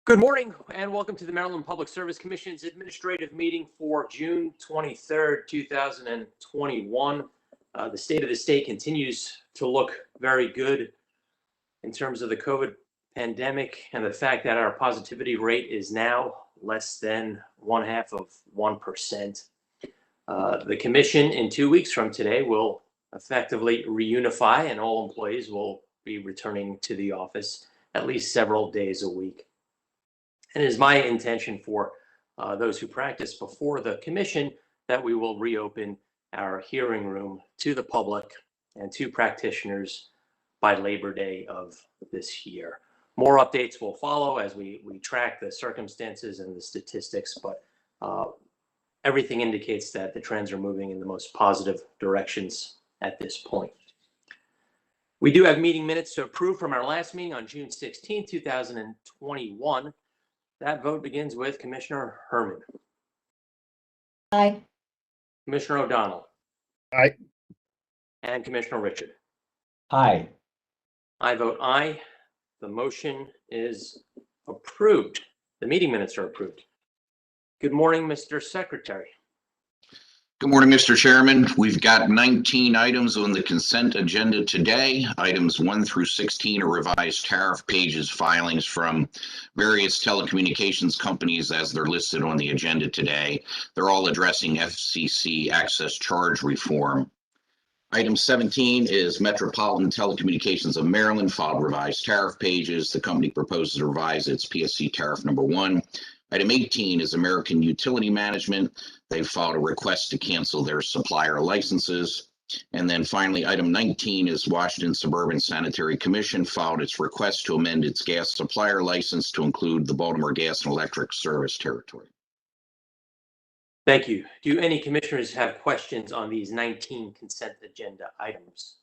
Good morning and welcome to the Maryland Public Service Commission's administrative meeting for June 23rd, 2021. The state of the state continues to look very good in terms of the COVID pandemic and the fact that our positivity rate is now less than 0.5%. The commission in 2 weeks from today will effectively reunify and all employees will be returning to the office at least several days a week. And it is my intention for those who practice before the commission that we will reopen our hearing room to the public and to practitioners by Labor Day of this year. More updates will follow as we track the circumstances and the statistics, but everything indicates that the trends are moving in the most positive directions at this point. We do have meeting minutes to approve from our last meeting on June 16, 2021. That vote begins with Commissioner Herman. Aye. Commissioner O'Donnell. Aye. And Commissioner Richard. Aye. I vote aye. The motion is approved. The meeting minutes are approved. Good morning, Mr. Secretary. Good morning, Mr. Chairman. We've got 19 items on the consent agenda today. Items 1 through 16 are revised tariff pages filings from various telecommunications companies as they're listed on the agenda today. They're all addressing FCC access charge reform. Item 17 is Metropolitan Telecommunications of Maryland filed revised tariff pages. The company proposes to revise its PSC tariff number 1. Item 18 is American Utility Management. They've filed a request to cancel their supplier licenses. And then finally, item 19 is Washington Suburban Sanitary Commission filed its request to amend its gas supplier license to include the Baltimore Gas and Electric Service territory. Thank you. Do any commissioners have questions on these 19 consent agenda items?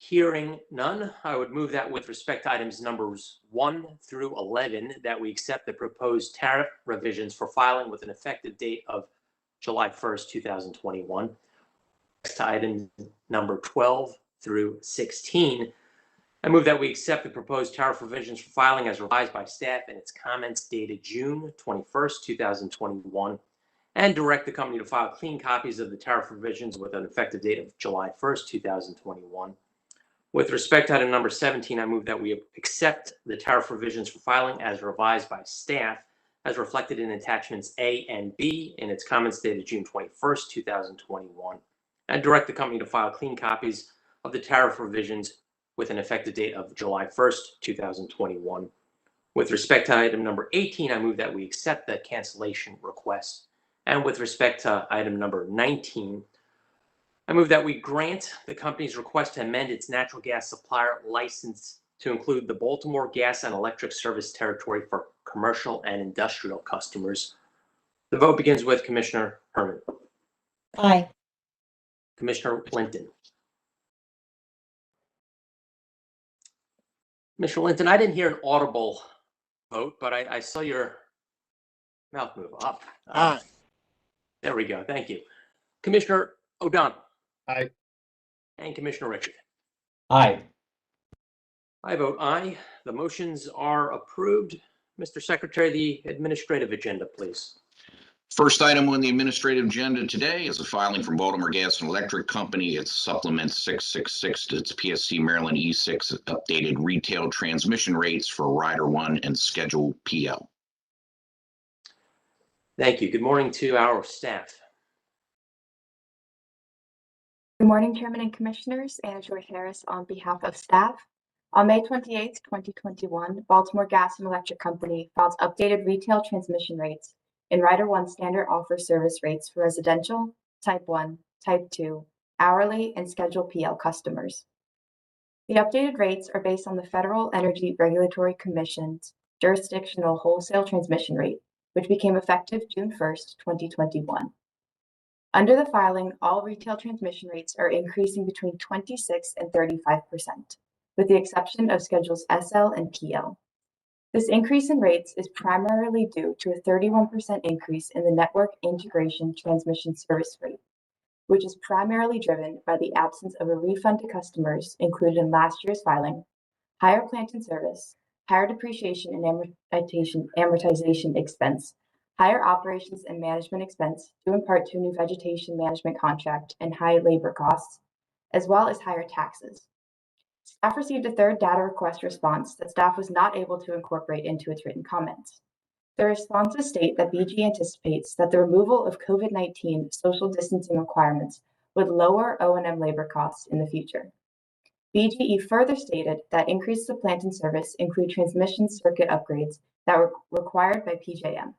Hearing none, I would move that with respect to items numbers 1 through 11, that we accept the proposed tariff revisions for filing with an effective date of July 1st, 2021. Next to items number 12 through 16, I move that we accept the proposed tariff revisions for filing as revised by staff in its comments dated June 21st, 2021, and direct the company to file clean copies of the tariff revisions with an effective date of July 1st, 2021. With respect to item number 17, I move that we accept the tariff revisions for filing as revised by staff as reflected in attachments A and B in its comments dated June 21st, 2021, and direct the company to file clean copies of the tariff revisions with an effective date of July 1st, 2021. With respect to item number 18, I move that we accept the cancellation request. And with respect to item number 19, I move that we grant the company's request to amend its natural gas supplier license to include the Baltimore Gas and Electric Service territory for commercial and industrial customers. The vote begins with Commissioner Herman. Aye. Commissioner Linton. Commissioner Linton, I didn't hear an audible vote, but I saw your mouth move up. Aye. There we go. Thank you. Commissioner O'Donnell. Aye. And Commissioner Richard. Aye. I vote aye. The motions are approved. Mr. Secretary, the administrative agenda, please. First item on the administrative agenda today is a filing from Baltimore Gas and Electric Company. It's supplement 666 to its PSC Maryland E6 updated retail transmission rates for Rider 1 and Schedule PL. Thank you. Good morning to our staff. Good morning, Chairman and Commissioners. Anna Joy Harris on behalf of staff. On May 28, 2021, Baltimore Gas and Electric Company filed updated retail transmission rates in Rider 1 standard offer service rates for residential, Type 1, Type 2, hourly, and Schedule PL customers. The updated rates are based on the Federal Energy Regulatory Commission's jurisdictional wholesale transmission rate, which became effective June 1, 2021. Under the filing, all retail transmission rates are increasing between 26 and 35%, with the exception of Schedules SL and PL. This increase in rates is primarily due to a 31% increase in the network integration transmission service rate, which is primarily driven by the absence of a refund to customers included in last year's filing, higher plant and service, higher depreciation and amortization expense, higher operations and management expense due in part to a new vegetation management contract and high labor costs, as well as higher taxes. Staff received a third data request response that staff was not able to incorporate into its written comments. The responses state that BG anticipates that the removal of COVID-19 social distancing requirements would lower O&M labor costs in the future. BGE further stated that increases of plant and service include transmission circuit upgrades that were required by PJM.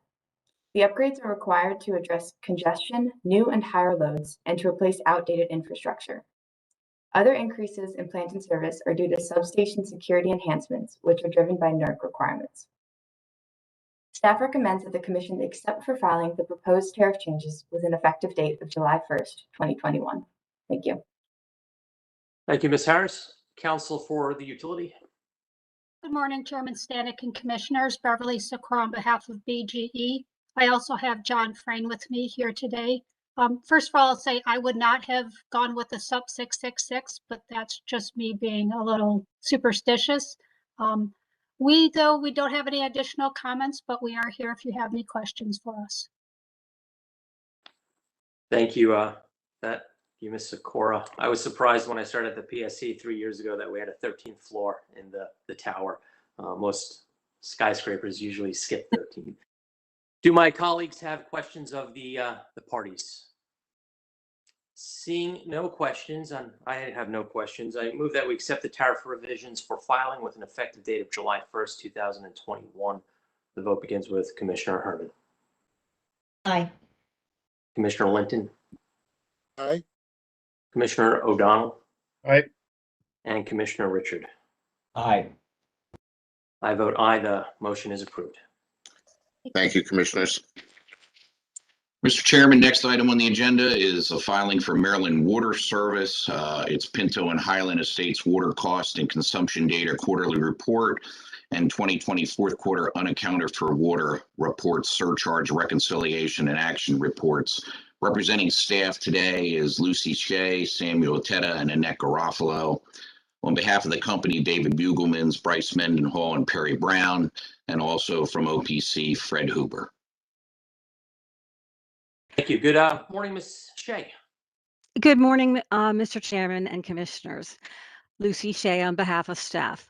The upgrades are required to address congestion, new and higher loads, and to replace outdated infrastructure. Other increases in plant and service are due to substation security enhancements, which are driven by NERC requirements. Staff recommends that the Commission accept for filing the proposed tariff changes with an effective date of July 1st, 2021. Thank you. Thank you, Ms. Harris. Counsel for the utility. Good morning, Chairman Stanek and Commissioners. Beverly Sikora on behalf of BGE. I also have John Frayne with me here today. First of all, I'll say I would not have gone with the sub 666, but that's just me being a little superstitious. We don't have any additional comments, but we are here if you have any questions for us. Thank you, Ms. Sikora. I was surprised when I started at the PSC 3 years ago that we had a 13th floor in the tower. Most skyscrapers usually skip 13. Do my colleagues have questions of the parties? Seeing no questions, I have no questions. I move that we accept the tariff revisions for filing with an effective date of July 1st, 2021. The vote begins with Commissioner Herman. Aye. Commissioner Linton. Aye. Commissioner O'Donnell. Aye. And Commissioner Richard. Aye. I vote aye. The motion is approved. Thank you, Commissioners. Mr. Chairman, next item on the agenda is a filing for Maryland Water Service. It's Pinto and Highland Estates Water Cost and Consumption Data Quarterly Report and 2020 fourth quarter unaccounted for water report surcharge reconciliation and action reports. Representing staff today is Lucy Shea, Samuel Teta, and Annette Garofalo. On behalf of the company, David Bugelmans, Bryce Mendenhall, and Perry Brown, and also from OPC, Fred Huber. Thank you. Good morning, Ms. Shea. Good morning, Mr. Chairman and Commissioners. Lucy Shea on behalf of staff.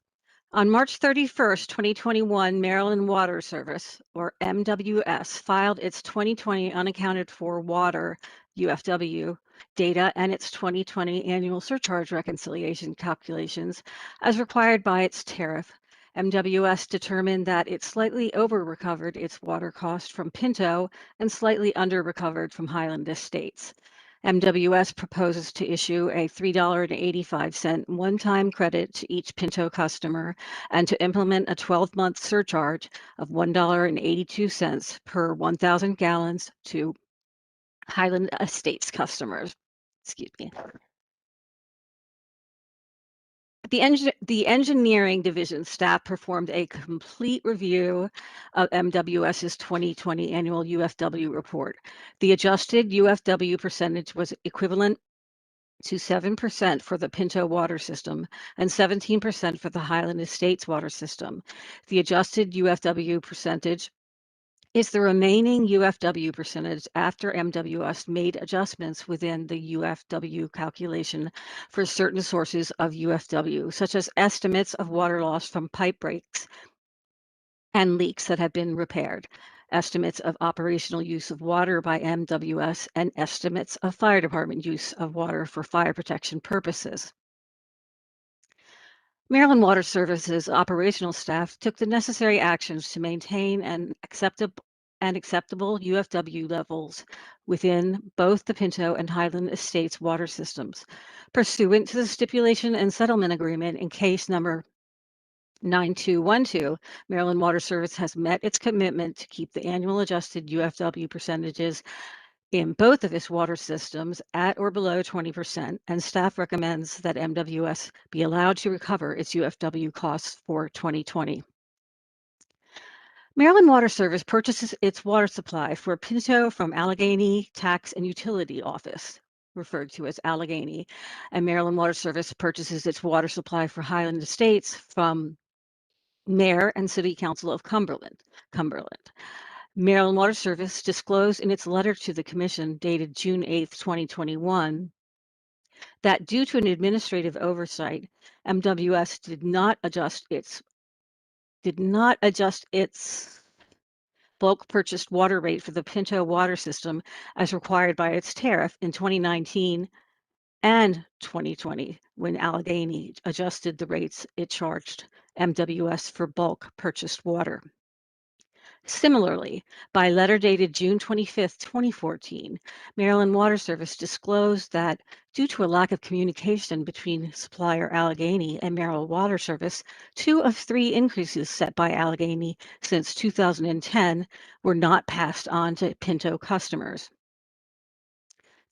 On March 31st, 2021, Maryland Water Service, or MWS, filed its 2020 unaccounted for water, UFW, data and its 2020 annual surcharge reconciliation calculations as required by its tariff. MWS determined that it slightly over-recovered its water cost from Pinto and slightly under-recovered from Highland Estates. MWS proposes to issue a $3.85 one-time credit to each Pinto customer and to implement a 12-month surcharge of $1.82 per 1,000 gallons to Highland Estates customers. Excuse me. The engineering division staff performed a complete review of MWS's 2020 annual UFW report. The adjusted UFW percentage was equivalent to 7% for the Pinto water system and 17% for the Highland Estates water system. The adjusted UFW percentage is the remaining UFW percentage after MWS made adjustments within the UFW calculation for certain sources of UFW, such as estimates of water loss from pipe breaks and leaks that have been repaired, estimates of operational use of water by MWS, and estimates of fire department use of water for fire protection purposes. Maryland Water Services operational staff took the necessary actions to maintain an acceptable UFW levels within both the Pinto and Highland Estates water systems. Pursuant to the stipulation and settlement agreement in case number 9212, Maryland Water Service has met its commitment to keep the annual adjusted UFW percentages in both of its water systems at or below 20%, and staff recommends that MWS be allowed to recover its UFW costs for 2020. Maryland Water Service purchases its water supply for Pinto from Allegheny Tax and Utility Office, referred to as Allegheny, and Maryland Water Service purchases its water supply for Highland Estates from Mayor and City Council of Cumberland. Maryland Water Service disclosed in its letter to the Commission dated June 8th, 2021, that due to an administrative oversight, MWS did not adjust its bulk purchased water rate for the Pinto water system as required by its tariff in 2019 and 2020, when Allegheny adjusted the rates it charged MWS for bulk purchased water. Similarly, by letter dated June 25th, 2014, Maryland Water Service disclosed that due to a lack of communication between supplier Allegheny and Maryland Water Service, 2 of 3 increases set by Allegheny since 2010 were not passed on to Pinto customers.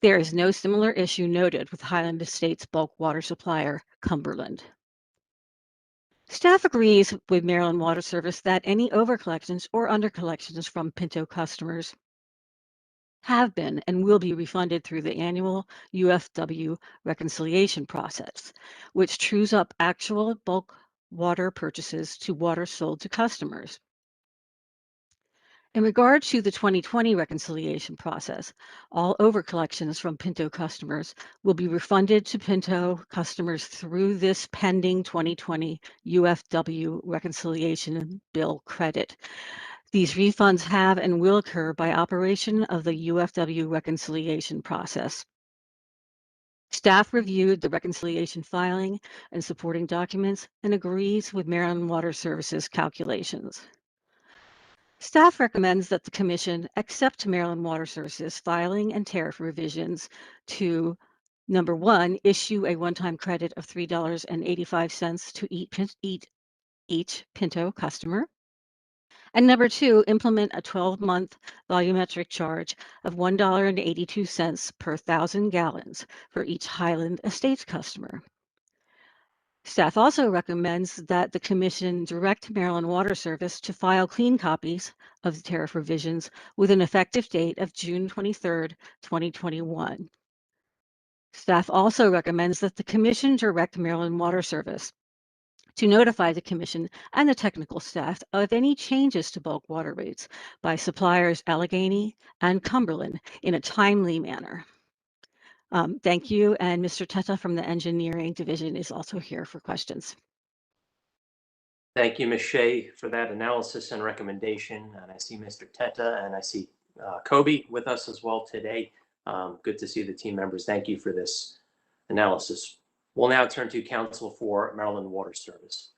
There is no similar issue noted with Highland Estates bulk water supplier, Cumberland. Staff agrees with Maryland Water Service that any overcollections or undercollections from Pinto customers have been and will be refunded through the annual UFW reconciliation process, which trues up actual bulk water purchases to water sold to customers. In regard to the 2020 reconciliation process, all overcollections from Pinto customers will be refunded to Pinto customers through this pending 2020 UFW reconciliation bill credit. These refunds have and will occur by operation of the UFW reconciliation process. Staff reviewed the reconciliation filing and supporting documents and agrees with Maryland Water Services calculations. Staff recommends that the Commission accept Maryland Water Services filing and tariff revisions to, number 1, issue a one-time credit of $3.85 to each Pinto customer, and number 2, implement a 12-month volumetric charge of $1.82 per 1,000 gallons for each Highland Estates customer. Staff also recommends that the Commission direct Maryland Water Service to file clean copies of the tariff revisions with an effective date of June 23rd, 2021. Staff also recommends that the Commission direct Maryland Water Service to notify the Commission and the technical staff of any changes to bulk water rates by suppliers Allegheny and Cumberland in a timely manner. Thank you, and Mr. Teta from the Engineering Division is also here for questions. Thank you, Ms. Shea, for that analysis and recommendation. And I see Mr. Teta and I see Kobe with us as well today. Good to see the team members. Thank you for this analysis. We'll now turn to counsel for Maryland Water Service.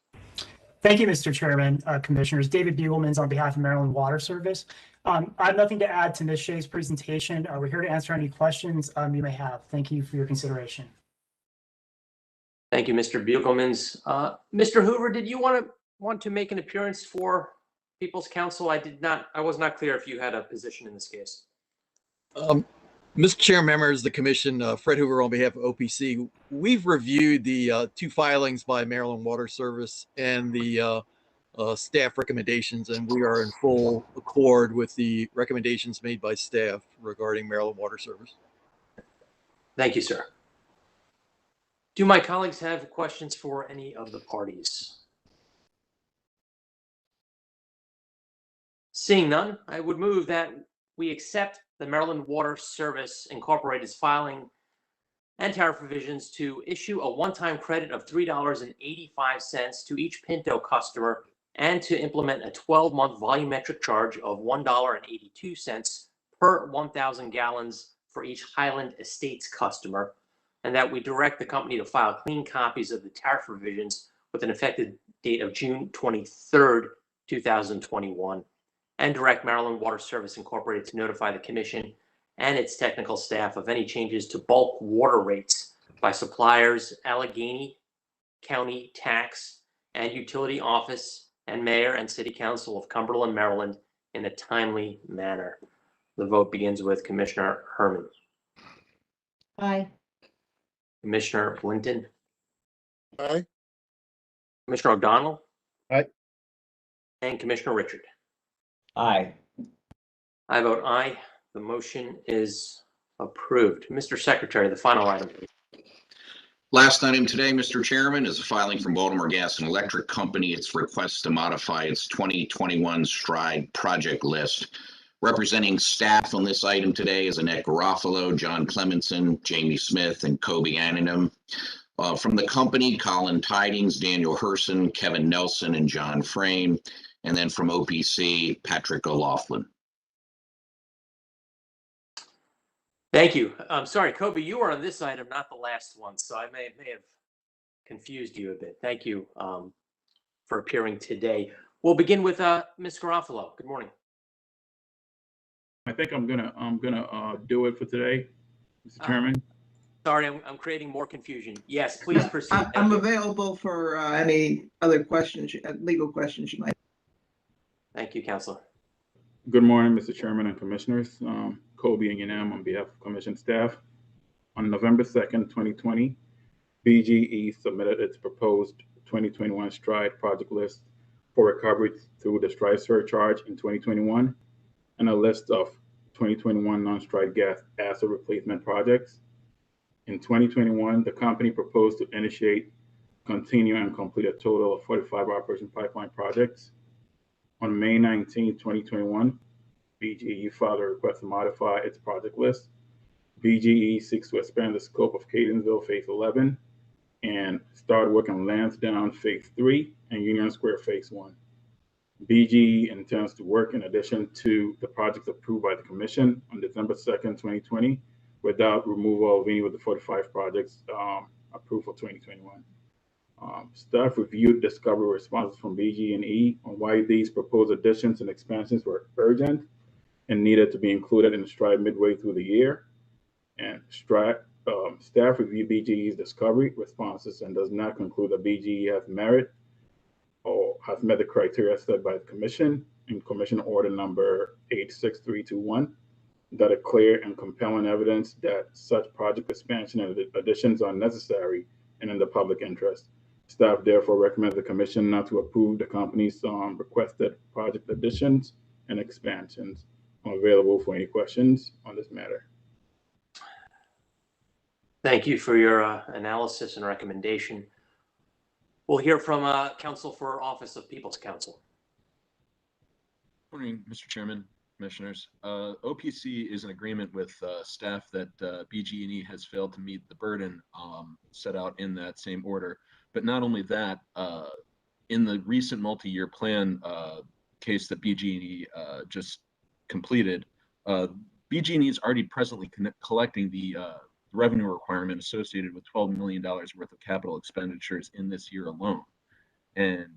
Thank you, Mr. Chairman, Commissioners. David Bugelmans on behalf of Maryland Water Service. I have nothing to add to Ms. Shea's presentation. We're here to answer any questions you may have. Thank you for your consideration. Thank you, Mr. Bugelmans. Mr. Hoover, did you want to make an appearance for People's Counsel? I was not clear if you had a position in this case. Mr. Chair, members of the Commission, Fred Hoover on behalf of OPC. We've reviewed the 2 filings by Maryland Water Service and the staff recommendations, and we are in full accord with the recommendations made by staff regarding Maryland Water Service. Thank you, sir. Do my colleagues have questions for any of the parties? Seeing none, I would move that we accept the Maryland Water Service Incorporated's filing and tariff revisions to issue a one-time credit of $3.85 to each Pinto customer and to implement a 12-month volumetric charge of $1.82 per 1,000 gallons for each Highland Estates customer, and that we direct the company to file clean copies of the tariff revisions with an effective date of June 23rd, 2021, and direct Maryland Water Service Incorporated to notify the Commission and its technical staff of any changes to bulk water rates by suppliers Allegheny County Tax and Utility Office and Mayor and City Council of Cumberland, Maryland in a timely manner. The vote begins with Commissioner Herman. Aye. Commissioner Linton. Aye. Commissioner O'Donnell. Aye. And Commissioner Richard. Aye. I vote aye. The motion is approved. Mr. Secretary, the final item, please. Last item today, Mr. Chairman, is a filing from Baltimore Gas and Electric Company. Its request to modify its 2021 STRIDE project list. Representing staff on this item today is Annette Garofalo, John Clemenson, Jamie Smith, and Kobe Ananum. From the company, Colin Tidings, Daniel Herson, Kevin Nelson, and John Frame. And then from OPC, Patrick O'Loughlin. Thank you. I'm sorry, Kobe, you were on this item, not the last one, so I may have confused you a bit. Thank you for appearing today. We'll begin with Ms. Garofalo. Good morning. I think I'm gonna do it for today, Mr. Chairman. Sorry, I'm creating more confusion. Yes, please proceed. I'm available for any other questions, legal questions you might. Thank you, Counselor. Good morning, Mr. Chairman and Commissioners. Kobe and Yanam on behalf of Commission staff. On November 2nd, 2020, BGE submitted its proposed 2021 STRIDE project list for recovery through the STRIDE surcharge in 2021 and a list of 2021 non-STRIDE gas asset replacement projects. In 2021, the company proposed to initiate, continue, and complete a total of 45 operation pipeline projects. On May 19, 2021, BGE filed a request to modify its project list. BGE seeks to expand the scope of Catonsville Phase 11 and start work on Lansdowne Phase 3 and Union Square Phase 1. BGE intends to work in addition to the projects approved by the Commission on December 2nd, 2020, without removal of any of the 45 projects approved for 2021. Staff reviewed discovery responses from BGE on why these proposed additions and expansions were urgent and needed to be included in the STRIDE midway through the year. And staff reviewed BGE's discovery responses and does not conclude that BGE has merit or has met the criteria set by the Commission in Commission Order number 86321, that a clear and compelling evidence that such project expansion and additions are necessary and in the public interest. Staff therefore recommends the Commission not to approve the company's requested project additions and expansions. I'm available for any questions on this matter. Thank you for your analysis and recommendation. We'll hear from Counsel for Office of People's Counsel. Morning, Mr. Chairman, Commissioners. OPC is in agreement with staff that BGE has failed to meet the burden set out in that same order. But not only that, in the recent multi-year plan case that BGE just completed, BGE is already presently collecting the revenue requirement associated with $12 million worth of capital expenditures in this year alone. And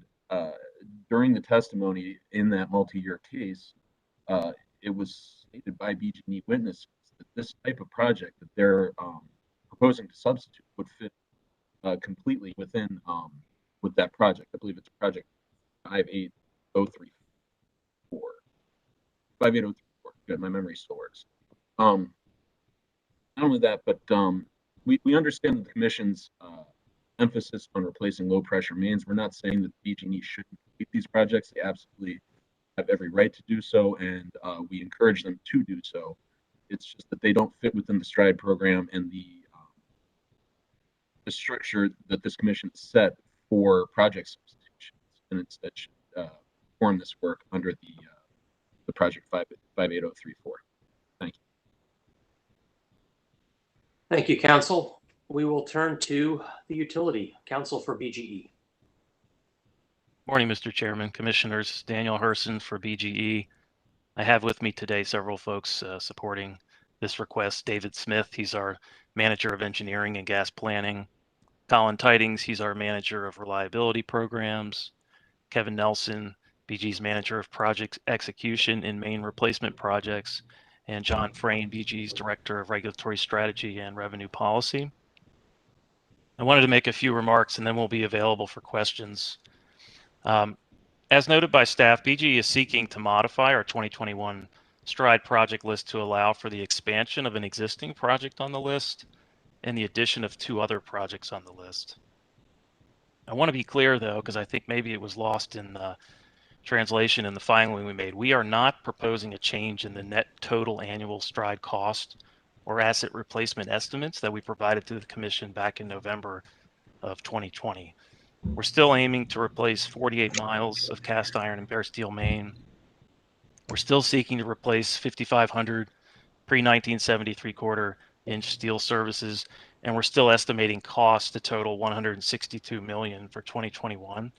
during the testimony in that multi-year case, it was stated by BGE witnesses that this type of project that they're proposing to substitute would fit completely within with that project. I believe it's project 58034. 58034. Good, my memory still works. Not only that, but we understand the Commission's emphasis on replacing low pressure mains. We're not saying that BGE shouldn't complete these projects. They absolutely have every right to do so, and we encourage them to do so. It's just that they don't fit within the STRIDE program and the structure that this Commission set for project substitutions, and instead should perform this work under the project 58034. Thank you. Thank you, Counsel. We will turn to the utility. Counsel for BGE. Morning, Mr. Chairman, Commissioners. Daniel Herson for BGE. I have with me today several folks supporting this request. David Smith, he's our Manager of Engineering and Gas Planning. Colin Tidings, he's our Manager of Reliability Programs. Kevin Nelson, BGE's Manager of Project Execution in Main Replacement Projects. And John Frayne, BGE's Director of Regulatory Strategy and Revenue Policy. I wanted to make a few remarks and then we'll be available for questions. As noted by staff, BGE is seeking to modify our 2021 STRIDE project list to allow for the expansion of an existing project on the list and the addition of 2 other projects on the list. I want to be clear though, because I think maybe it was lost in the translation in the filing we made. We are not proposing a change in the net total annual STRIDE cost or asset replacement estimates that we provided to the Commission back in November of 2020. We're still aiming to replace 48 miles of cast iron and bare steel main. We're still seeking to replace 5,500 pre-1973 quarter-inch steel services, and we're still estimating costs to total $162 million for 2021.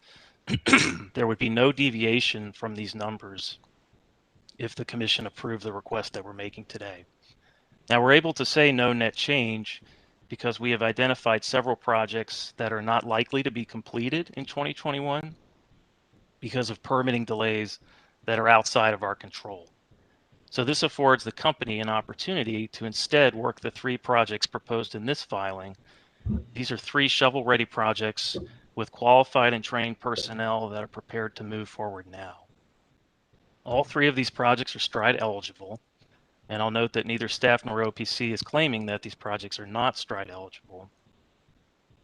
There would be no deviation from these numbers if the Commission approved the request that we're making today. Now, we're able to say no net change because we have identified several projects that are not likely to be completed in 2021 because of permitting delays that are outside of our control. So this affords the company an opportunity to instead work the 3 projects proposed in this filing. These are 3 shovel-ready projects with qualified and trained personnel that are prepared to move forward now. All 3 of these projects are STRIDE eligible, and I'll note that neither staff nor OPC is claiming that these projects are not STRIDE eligible.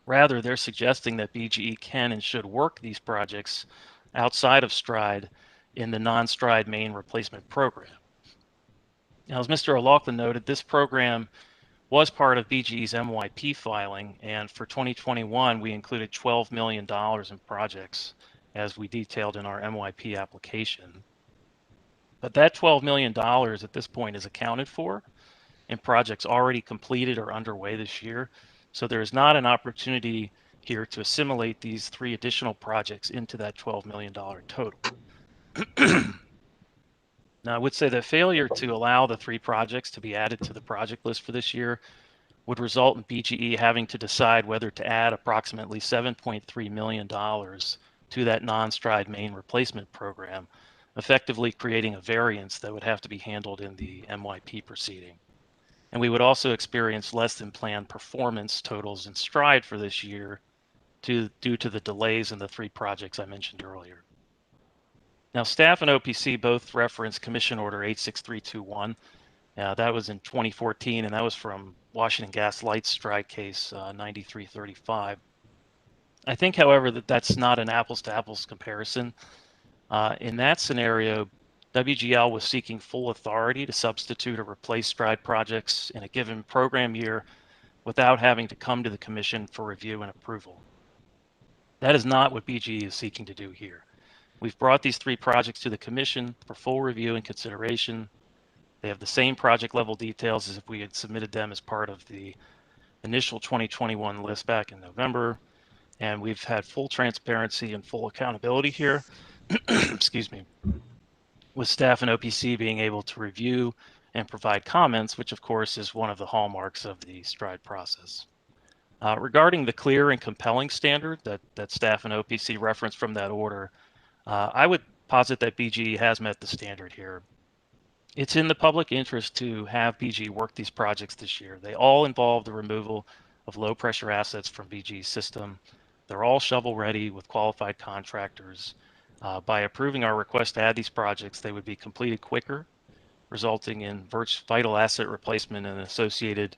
Rather, they're suggesting that BGE can and should work these projects outside of STRIDE in the non-STRIDE main replacement program. Now, as Mr. O'Loughlin noted, this program was part of BGE's MYP filing, and for 2021, we included $12 million in projects, as we detailed in our MYP application. But that $12 million at this point is accounted for in projects already completed or underway this year, so there is not an opportunity here to assimilate these 3 additional projects into that $12 million total. Now, I would say that failure to allow the 3 projects to be added to the project list for this year would result in BGE having to decide whether to add approximately $7.3 million to that non-STRIDE main replacement program, effectively creating a variance that would have to be handled in the MYP proceeding. And we would also experience less than planned performance totals in STRIDE for this year due to the delays in the 3 projects I mentioned earlier. Now, staff and OPC both reference Commission Order 86321. That was in 2014, and that was from Washington Gas Light's STRIDE case 9335. I think, however, that that's not an apples-to-apples comparison. In that scenario, WGL was seeking full authority to substitute or replace STRIDE projects in a given program year without having to come to the Commission for review and approval. That is not what BGE is seeking to do here. We've brought these 3 projects to the Commission for full review and consideration. They have the same project level details as if we had submitted them as part of the initial 2021 list back in November. And we've had full transparency and full accountability here, excuse me, with staff and OPC being able to review and provide comments, which of course is one of the hallmarks of the STRIDE process. Regarding the clear and compelling standard that staff and OPC referenced from that order, I would posit that BGE has met the standard here. It's in the public interest to have BGE work these projects this year. They all involve the removal of low pressure assets from BGE's system. They're all shovel ready with qualified contractors. By approving our request to add these projects, they would be completed quicker, resulting in vital asset replacement and associated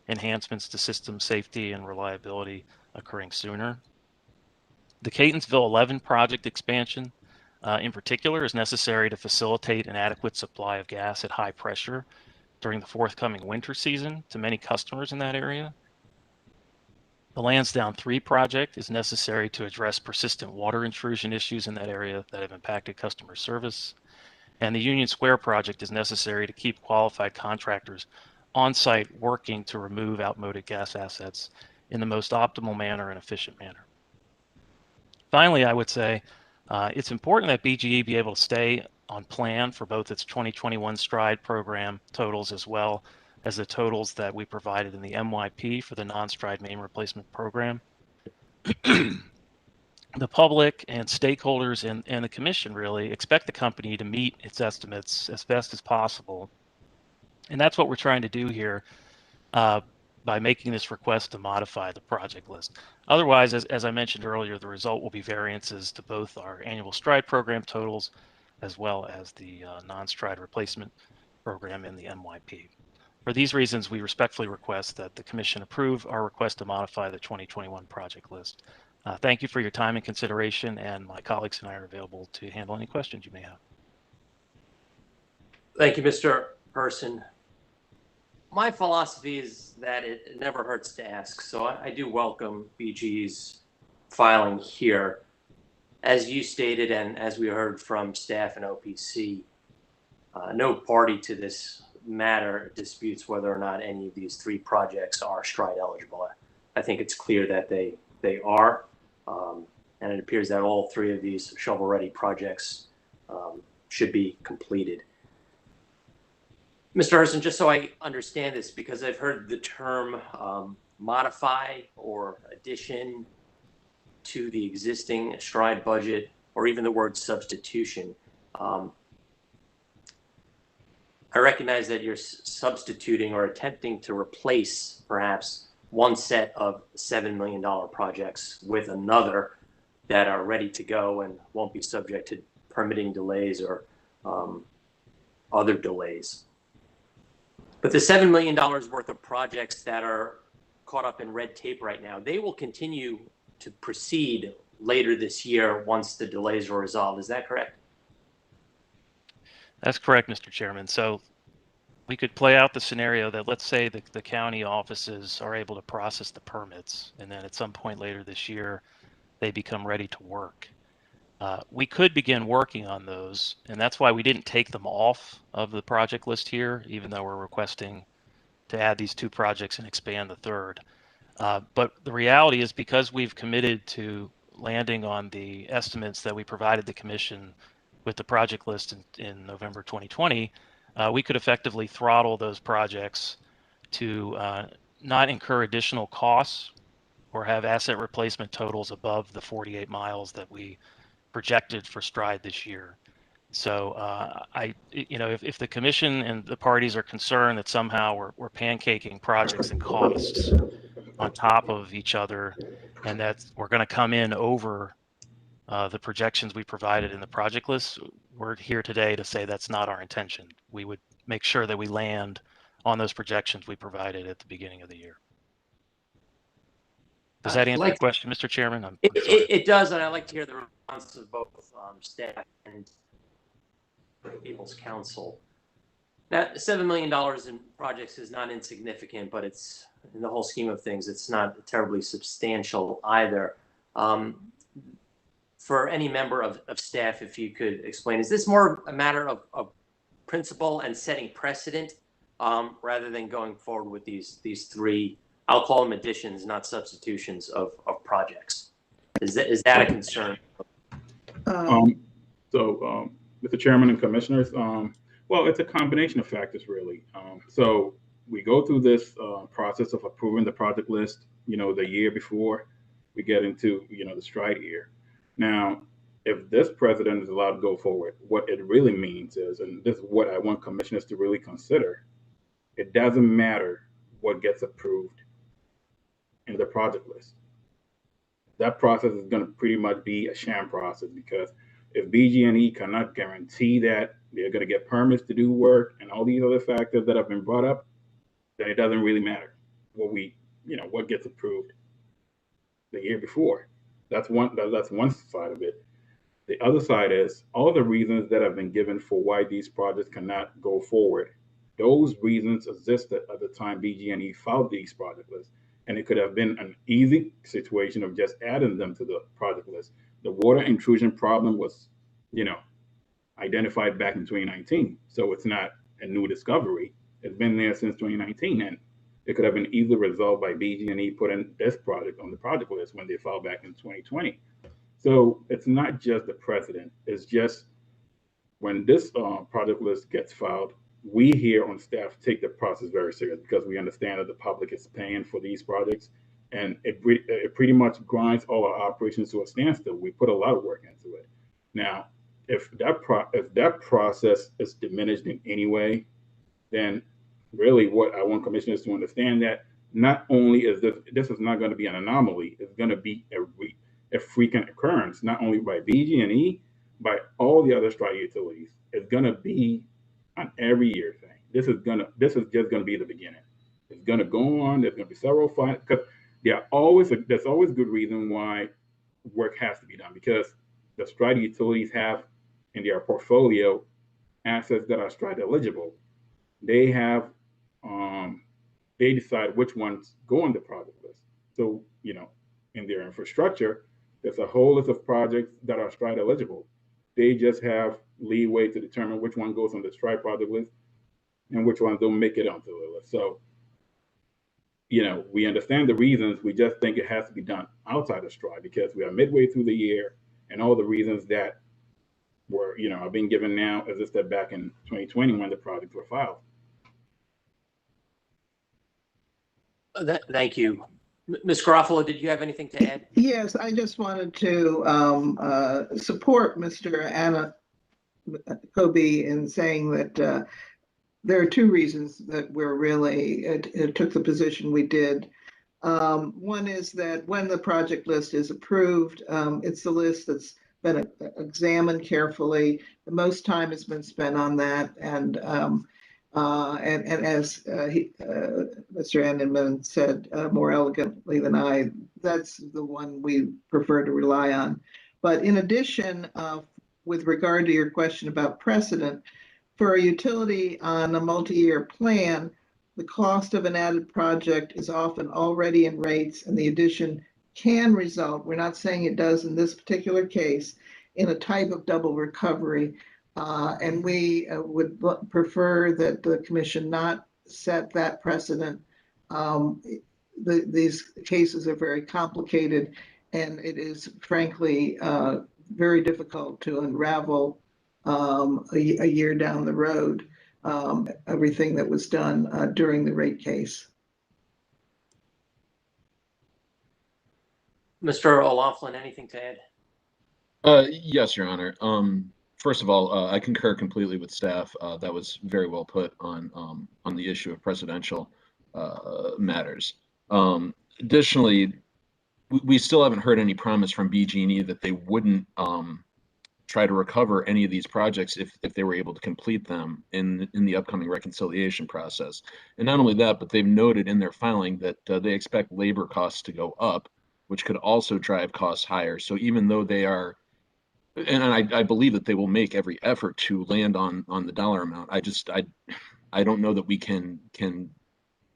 enhancements to system safety and reliability occurring sooner. The Catonsville 11 project expansion in particular is necessary to facilitate an adequate supply of gas at high pressure during the forthcoming winter season to many customers in that area. The Lansdowne 3 project is necessary to address persistent water intrusion issues in that area that have impacted customer service. And the Union Square project is necessary to keep qualified contractors on site working to remove outmoded gas assets in the most optimal manner and efficient manner. Finally, I would say it's important that BGE be able to stay on plan for both its 2021 STRIDE program totals as well as the totals that we provided in the MYP for the non-STRIDE main replacement program. The public and stakeholders and the Commission really expect the company to meet its estimates as best as possible. And that's what we're trying to do here by making this request to modify the project list. Otherwise, as I mentioned earlier, the result will be variances to both our annual STRIDE program totals as well as the non-STRIDE replacement program in the MYP. For these reasons, we respectfully request that the Commission approve our request to modify the 2021 project list. Thank you for your time and consideration, and my colleagues and I are available to handle any questions you may have. Thank you, Mr. Person. my philosophy is that it never hurts to ask. So I do welcome BG's filing here. As you stated, and as we heard from staff and OPC, no party to this matter disputes whether or not any of these three projects are STRIDE eligible. I think it's clear that they are, and it appears that all three of these shovel-ready projects should be completed. Mr. Herson, just so I understand this, because I've heard the term modify or addition to the existing STRIDE budget, or even the word substitution. I recognize that you're substituting or attempting to replace perhaps one set of $7 million projects with another that are ready to go and won't be subject to permitting delays or other delays. But the $7 million worth of projects that are caught up in red tape right now, they will continue to proceed later this year once the delays are resolved. Is that correct? That's correct, Mr. Chairman. So we could play out the scenario that, let's say the county offices are able to process the permits, and then at some point later this year, they become ready to work. We could begin working on those, and that's why we didn't take them off of the project list here, even though we're requesting to add these two projects and expand the third. But the reality is, because we've committed to landing on the estimates that we provided the commission with the project list in November 2020, we could effectively throttle those projects to not incur additional costs or have asset replacement totals above the 48 miles that we projected for STRIDE this year. So if the commission and the parties are concerned that somehow we're pancaking projects and costs on top of each other, and that we're going to come in over the projections we provided in the project list, we're here today to say that's not our intention. We would make sure that we land on those projections we provided at the beginning of the year. Does that answer your question, Mr. Chairman? It does, and I'd like to hear the response of both staff and People's Council. Now, $7 million in projects is not insignificant, but it's, in the whole scheme of things, it's not terribly substantial either. For any member of staff, if you could explain, is this more a matter of principle and setting precedent rather than going forward with these three, I'll call them additions, not substitutions of projects? Is that a concern? Mr. Chairman and Commissioners, well, it's a combination of factors, really. So we go through this process of approving the project list, the year before we get into, the STRIDE year. Now, if this president is allowed to go forward, what it really means is, and this is what I want commissioners to really consider, it doesn't matter what gets approved in the project list. That process is going to pretty much be a sham process, because if BG&E cannot guarantee that they're going to get permits to do work and all these other factors that have been brought up, then it doesn't really matter what gets approved the year before. That's one side of it. The other side is all the reasons that have been given for why these projects cannot go forward. Those reasons existed at the time BG&E filed these project lists, and it could have been an easy situation of just adding them to the project list. The water intrusion problem was, identified back in 2019, so it's not a new discovery. It's been there since 2019, and it could have been easily resolved by BG&E putting this project on the project list when they filed back in 2020. So it's not just the president. It's just when this project list gets filed, we here on staff take the process very serious, because we understand that the public is paying for these projects, and it pretty much grinds all our operations to a standstill. We put a lot of work into it. Now, if that process is diminished in any way, then really what I want commissioners to understand, that not only is this is not going to be an anomaly, it's going to be a frequent occurrence, not only by BG&E, by all the other STRIDE utilities. It's going to be an every year thing. This is just going to be the beginning. It's going to go on. There's going to be several fights, because there's always good reason why work has to be done, because the STRIDE utilities have in their portfolio assets that are STRIDE eligible. They have they decide which ones go on the project list. So, you know, in their infrastructure, there's a whole list of projects that are STRIDE eligible. They just have leeway to determine which one goes on the STRIDE project list and which ones don't make it onto the list. So, you know, we understand the reasons. We just think it has to be done outside of STRIDE because we are midway through the year, and all the reasons that were, you know, are being given now as a step back in 2020 when the projects were filed. Thank you. Ms. Garofalo, did you have anything to add? Yes, I just wanted to support Mr. Anna Kobe in saying that there are two reasons that we're really took the position we did. One is that when the project list is approved, it's the list that's been examined carefully. The most time has been spent on that, and as Mr. Andenman said more elegantly than I, that's the one we prefer to rely on. But in addition, with regard to your question about precedent, for a utility on a multi-year plan, the cost of an added project is often already in rates, and the addition can result, we're not saying it does in this particular case, in a type of double recovery. And we would prefer that the commission not set that precedent. These cases are very complicated, and it is frankly very difficult to unravel a year down the road everything that was done during the rate case. Mr. O'Laughlin, anything to add? Yes, Your Honor. First of all, I concur completely with staff. That was very well put on the issue of precedential matters. Additionally, we still haven't heard any promise from BG&E that they wouldn't try to recover any of these projects if they were able to complete them in the upcoming reconciliation process. And not only that, but they've noted in their filing that they expect labor costs to go up, which could also drive costs higher. So even though they are, and I believe that they will make every effort to land on the dollar amount, I don't know that we can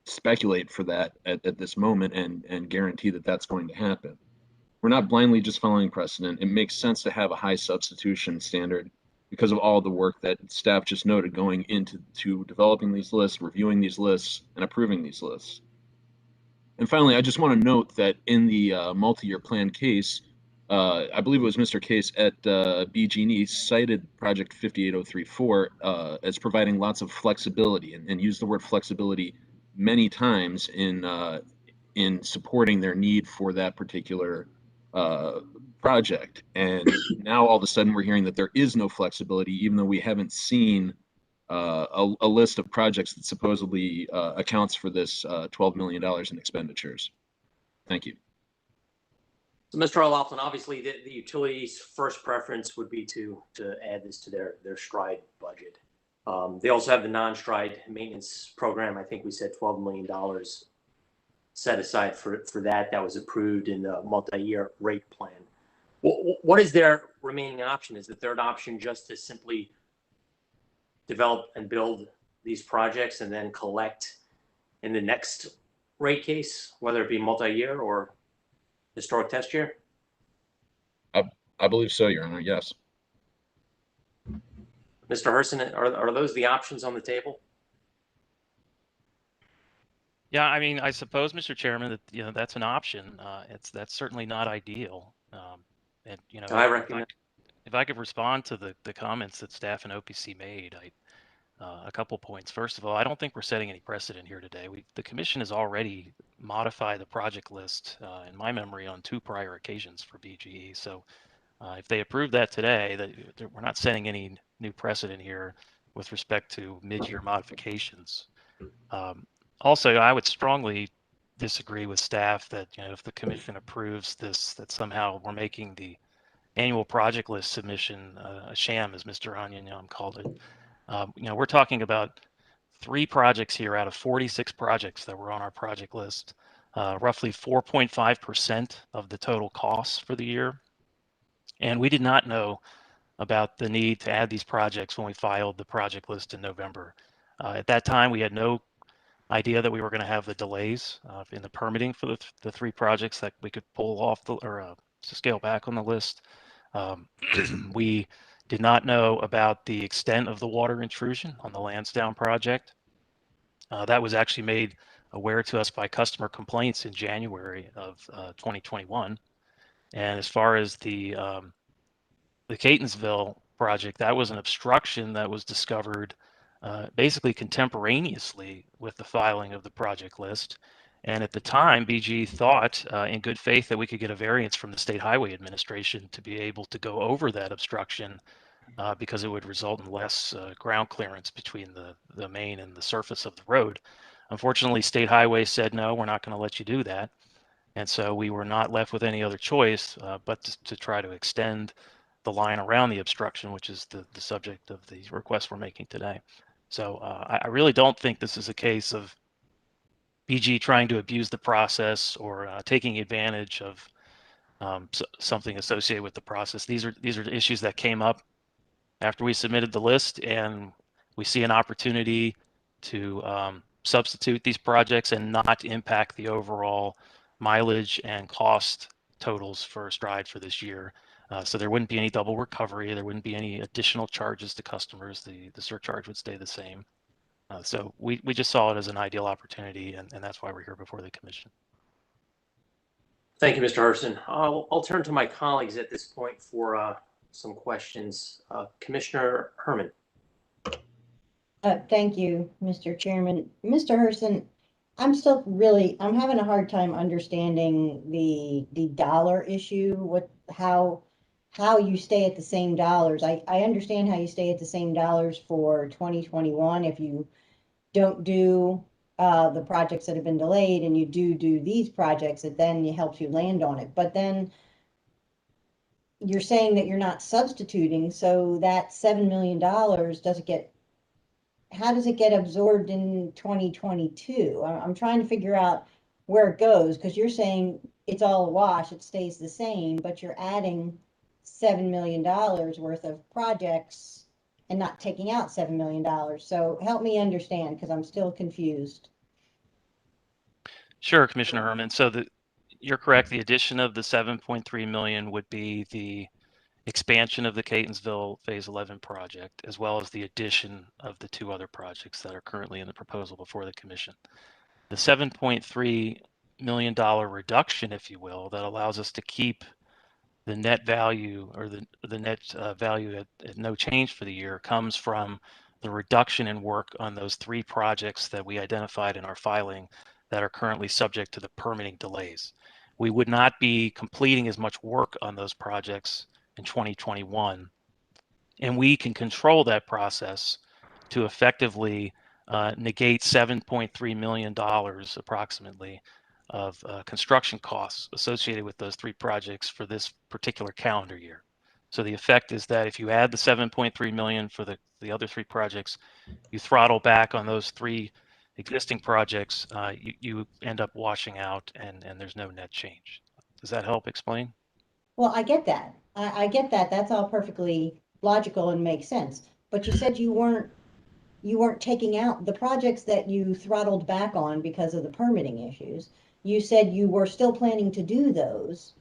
speculate for that at this moment and guarantee that that's going to happen. We're not blindly just following precedent. It makes sense to have a high substitution standard because of all the work that staff just noted going into developing these lists, reviewing these lists, and approving these lists. And finally, I just want to note that in the multi-year plan case, I believe it was Mr. Case at BG&E cited Project 58034 as providing lots of flexibility and used the word flexibility many times in supporting their need for that particular project. And now all of a sudden we're hearing that there is no flexibility, even though we haven't seen a list of projects that supposedly accounts for this $12 million in expenditures. Thank you. So, Mr. O'Laughlin, obviously the utility's first preference would be to add this to their STRIDE budget. They also have the non-STRIDE maintenance program. I think we said $12 million set aside for that. That was approved in the multi-year rate plan. What is their remaining option? Is the third option just to simply develop and build these projects and then collect in the next rate case, whether it be multi-year or historic test year? I believe so, Your Honor. Yes. Mr. Herson, are those the options on the table? Yeah, I mean, I suppose, Mr. Chairman, that that's an option. That's certainly not ideal. And I recognize. If I could respond to the comments that staff and OPC made, a couple points. First of all, I don't think we're setting any precedent here today. The commission has already modified the project list, in my memory, on 2 prior occasions for BGE. So if they approve that today, we're not setting any new precedent here with respect to mid-year modifications. Also, I would strongly disagree with staff that if the commission approves this, that somehow we're making the annual project list submission a sham, as Mr. Anyanyam called it. We're talking about 3 projects here out of 46 projects that were on our project list, roughly 4.5% of the total costs for the year. And we did not know about the need to add these projects when we filed the project list in November. At that time, we had no idea that we were going to have the delays in the permitting for the three projects that we could pull off or scale back on the list. We did not know about the extent of the water intrusion on the Lansdowne project. That was actually made aware to us by customer complaints in January of 2021. And as far as the Catonsville project, that was an obstruction that was discovered basically contemporaneously with the filing of the project list. And at the time, BGE thought in good faith that we could get a variance from the State Highway Administration to be able to go over that obstruction because it would result in less ground clearance between the main and the surface of the road. Unfortunately, State Highway said, no, we're not going to let you do that. And so we were not left with any other choice but to try to extend the line around the obstruction, which is the subject of the request we're making today. So I really don't think this is a case of BG trying to abuse the process or taking advantage of something associated with the process. These are issues that came up after we submitted the list, and we see an opportunity to substitute these projects and not impact the overall mileage and cost totals for Stride for this year. So there wouldn't be any double recovery. There wouldn't be any additional charges to customers. The surcharge would stay the same. So we just saw it as an ideal opportunity, and that's why we're here before the commission. Thank you, Mr. Herson. I'll turn to my colleagues at this point for some questions. Commissioner Herman. Thank you, Mr. Chairman. Mr. Herson, I'm having a hard time understanding the dollar issue, how you stay at the same dollars. I understand how you stay at the same dollars for 2021 if you don't do the projects that have been delayed and you do these projects, that then it helps you land on it. But then you're saying that you're not substituting, so that $7 million how does it get absorbed in 2022? I'm trying to figure out where it goes, because you're saying it's all a wash, it stays the same, but you're adding $7 million worth of projects and not taking out $7 million. So help me understand, because I'm still confused. Sure, Commissioner Herman. So you're correct. The addition of the 7.3 million would be the expansion of the Catonsville Phase 11 project, as well as the addition of the two other projects that are currently in the proposal before the commission. The $7.3 million reduction, if you will, that allows us to keep the net value or the net value at no change for the year comes from the reduction in work on those three projects that we identified in our filing that are currently subject to the permitting delays. We would not be completing as much work on those projects in 2021, and we can control that process to effectively negate $7.3 million approximately of construction costs associated with those three projects for this particular calendar year. So the effect is that if you add the 7.3 million for the other three projects, you throttle back on those three existing projects, you end up washing out and there's no net change. Does that help explain? Well, I get that. I get that. That's all perfectly logical and makes sense. But you said you weren't taking out the projects that you throttled back on because of the permitting issues. You said you were still planning to do those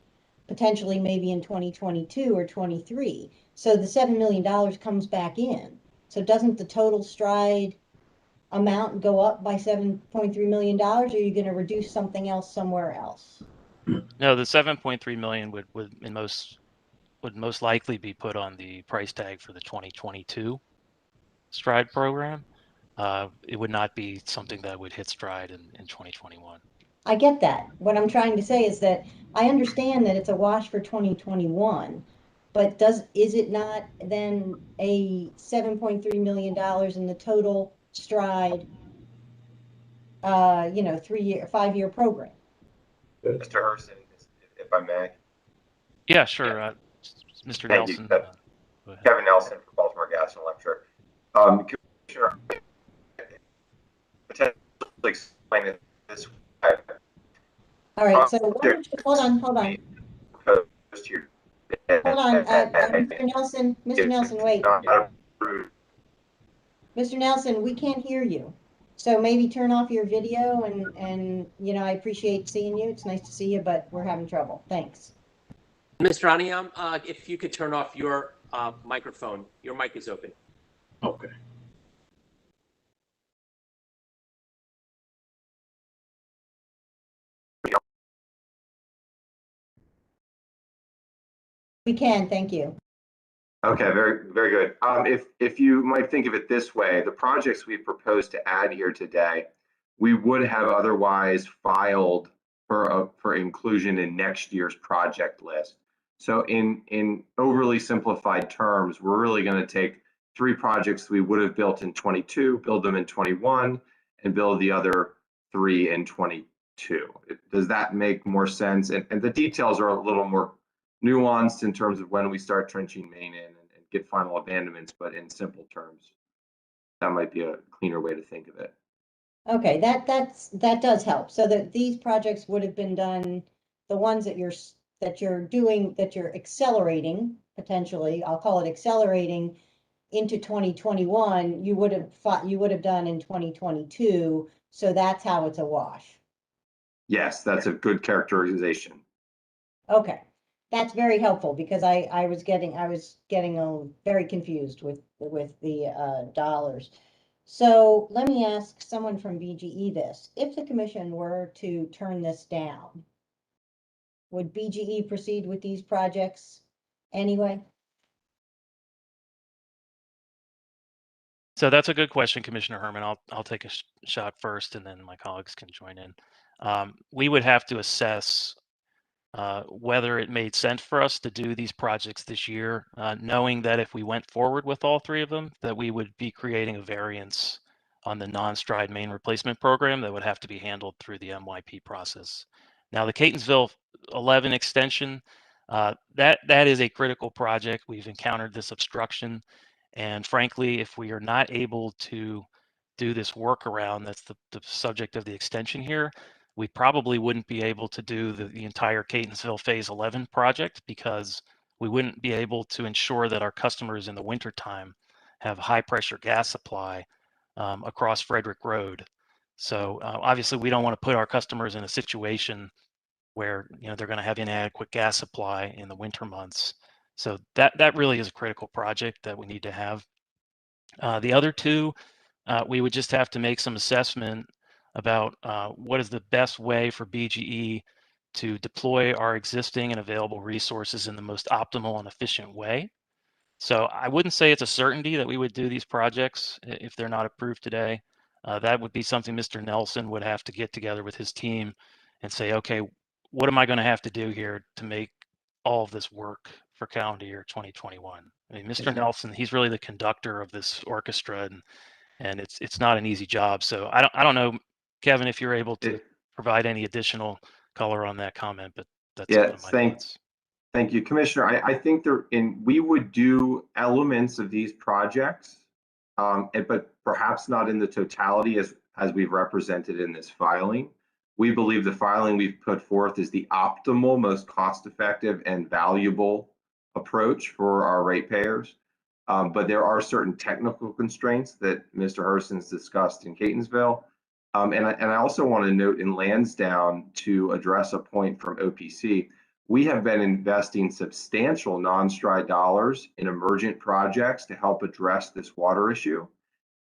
potentially maybe in 2022 or 23. So the $7 million comes back in. So doesn't the total Stride amount go up by $7.3 million, or are you going to reduce something else somewhere else? No, the 7.3 million would most likely be put on the price tag for the 2022 Stride program. It would not be something that would hit Stride in 2021. I get that. What I'm trying to say is that I understand that it's a wash for 2021, but is it not then a $7.3 million in the total Stride, 5-year program? Mr. Herson, if I may. Yeah, sure. Mr. Thank Nelson. You. Kevin Nelson from Baltimore Gas and Electric. Commissioner, potentially explain it this way. All right, so why don't you, hold on. Hold on, Mr. Nelson, wait. Mr. Nelson, we can't hear you. So maybe turn off your video and, you know, I appreciate seeing you. It's nice to see you, but we're having trouble. Thanks. Mr. Aniam, if you could turn off your microphone, your mic is open. Okay. We can, thank you. Okay, very, very good. If you might think of it this way, the projects we propose to add here today, we would have otherwise filed for inclusion in next year's project list. So in overly simplified terms, we're really going to take 3 projects we would have built in 22, build them in 21, and build the other 3 in 22. Does that make more sense? And the details are a little more nuanced in terms of when we start trenching main in and get final abandonments, but in simple terms, that might be a cleaner way to think of it. Okay, that does help. So that these projects would have been done, the ones that you're doing, that you're accelerating potentially, I'll call it accelerating into 2021, you would have done in 2022. So that's how it's a wash. Yes, that's a good characterization. Okay, that's very helpful because I was getting very confused with the dollars. So let me ask someone from BGE this. If the commission were to turn this down, would BGE proceed with these projects anyway? So that's a good question, Commissioner Herman. I'll take a shot first, and then my colleagues can join in. We would have to assess whether it made sense for us to do these projects this year, knowing that if we went forward with all 3 of them, that we would be creating a variance on the non-STRIDE main replacement program that would have to be handled through the MYP process. Now, the Catonsville 11 extension, that is a critical project. We've encountered this obstruction, and frankly, if we are not able to do this workaround, that's the subject of the extension here, we probably wouldn't be able to do the entire Catonsville Phase 11 project because we wouldn't be able to ensure that our customers in the wintertime have high pressure gas supply across Frederick Road. So obviously we don't want to put our customers in a situation where they're going to have inadequate gas supply in the winter months. So that really is a critical project that we need to have. The other 2, we would just have to make some assessment about what is the best way for BGE to deploy our existing and available resources in the most optimal and efficient way. So I wouldn't say it's a certainty that we would do these projects if they're not approved today. That would be something Mr. Nelson would have to get together with his team and say, okay, what am I going to have to do here to make all of this work for calendar year 2021? I mean, Mr. Nelson, he's really the conductor of this orchestra, and it's not an easy job. So I don't know, Kevin, if you're able to provide any additional color on that comment, but that's one of my thoughts. Thank you, Commissioner. I think we would do elements of these projects, but perhaps not in the totality as we've represented in this filing. We believe the filing we've put forth is the optimal, most cost-effective and valuable approach for our ratepayers. But there are certain technical constraints that Mr. Herson's discussed in Catonsville. And I also want to note in Lansdowne, to address a point from OPC, we have been investing substantial non-STRIDE dollars in emergent projects to help address this water issue.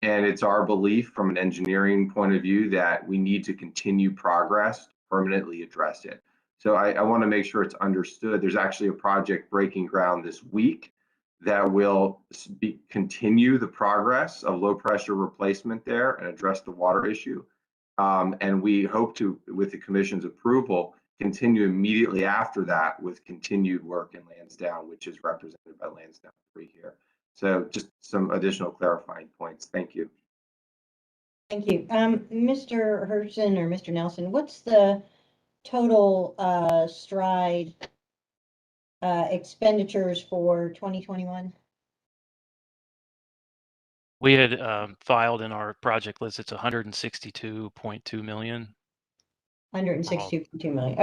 And it's our belief from an engineering point of view that we need to continue progress to permanently address it. So I want to make sure it's understood. There's actually a project breaking ground this week that will continue the progress of low pressure replacement there and address the water issue. And we hope to, with the Commission's approval, continue immediately after that with continued work in Lansdowne, which is represented by Lansdowne 3 here. So just some additional clarifying points. Thank you. Thank you. Mr. Herson or Mr. Nelson, what's the total STRIDE expenditures for 2021? We had filed in our project list, it's 162.2 million. 162.2 million.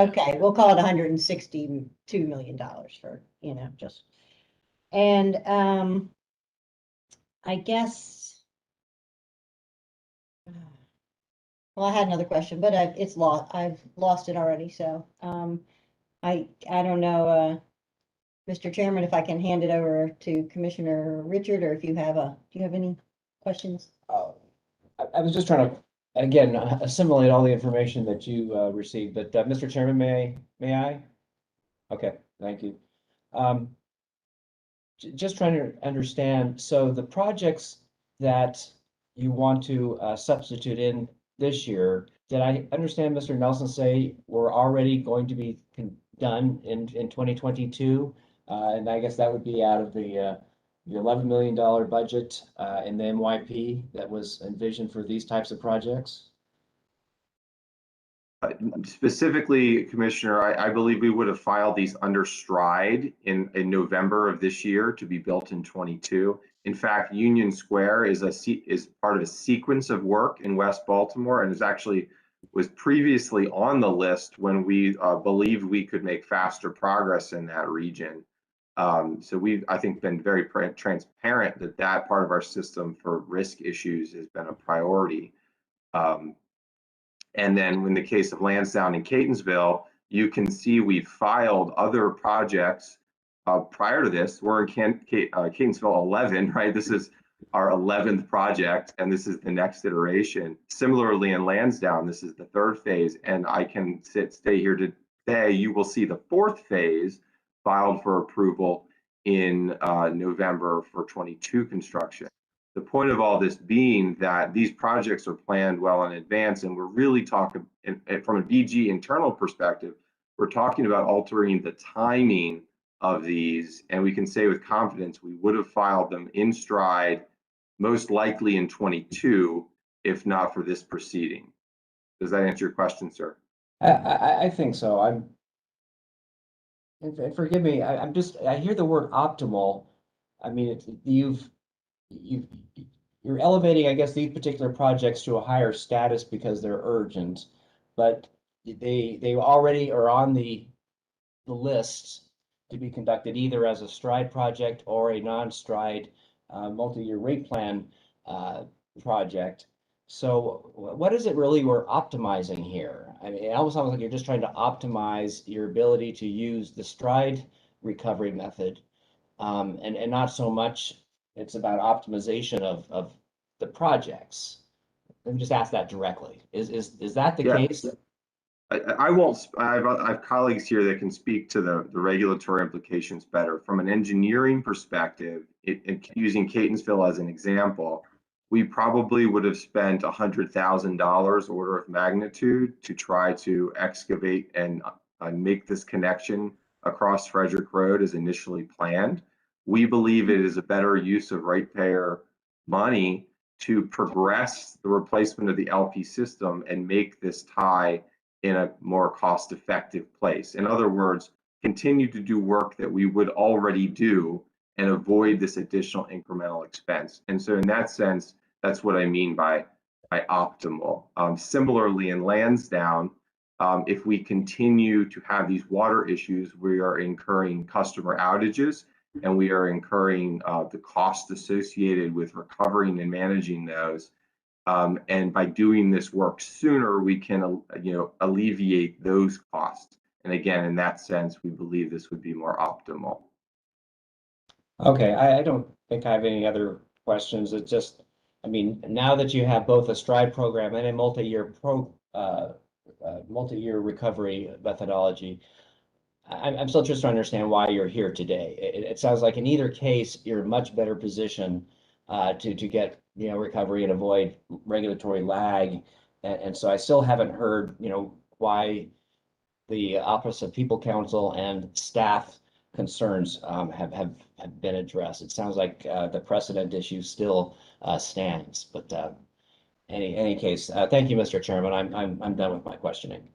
Okay, we'll call it $162 million for, just. And I guess Well, I had another question, but I've lost it already, so, I don't know, Mr. Chairman, if I can hand it over to Commissioner Richard, or if you have do you have any questions? I was just trying to, again, assimilate all the information that you received, but Mr. Chairman, may I? Okay, thank you. Just trying to understand, so the projects that you want to substitute in this year, did I understand Mr. Nelson say were already going to be done in 2022? And I guess that would be out of the $11 million budget in the MYP that was envisioned for these types of projects? Specifically, Commissioner, I believe we would have filed these under stride in November of this year to be built in 22. In fact, Union Square is part of a sequence of work in West Baltimore, and was previously on the list when we believed we could make faster progress in that region. So we've, I think, been very transparent that part of our system for risk issues has been a priority. And then in the case of Lansdowne and Catonsville, you can see we've filed other projects prior to this. We're in Catonsville 11, right? This is our 11th project, and this is the next iteration. Similarly, in Lansdowne, this is the third phase, and I can stay here today. You will see the fourth phase filed for approval in November for 22 construction. The point of all this being that these projects are planned well in advance, and we're really talking from a BG internal perspective, we're talking about altering the timing of these, and we can say with confidence we would have filed them in stride, most likely in 22, if not for this proceeding. Does that answer your question, sir? I think so. And forgive me, I hear the word optimal. I mean, you're elevating, I guess, these particular projects to a higher status because they're urgent, but they already are on the list to be conducted either as a stride project or a non-stride multi-year rate plan project. So what is it really we're optimizing here? I mean, it almost sounds like you're just trying to optimize your ability to use the stride recovery method, and not so much it's about optimization of the projects. Let me just ask that directly. Is that the case? I won't. I have colleagues here that can speak to the regulatory implications better. From an engineering perspective, using Catonsville as an example, we probably would have spent $100,000 order of magnitude to try to excavate and make this connection across Frederick Road as initially planned. We believe it is a better use of ratepayer money to progress the replacement of the LP system and make this tie in a more cost-effective place. In other words, continue to do work that we would already do and avoid this additional incremental expense. And so in that sense, that's what I mean by optimal. Similarly, in Lansdowne, if we continue to have these water issues, we are incurring customer outages, and we are incurring the cost associated with recovering and managing those. And by doing this work sooner, we can alleviate those costs. And again, in that sense, we believe this would be more optimal. Okay, I don't think I have any other questions. It's just, I mean, now that you have both a stride program and a multi-year recovery methodology, I'm still just trying to understand why you're here today. It sounds like in either case, you're in much better position to get recovery and avoid regulatory lag. And so I still haven't heard why the Office of People Counsel and staff concerns have been addressed. It sounds like the precedent issue still stands. But any case, thank you, Mr. Chairman. I'm done with my questioning.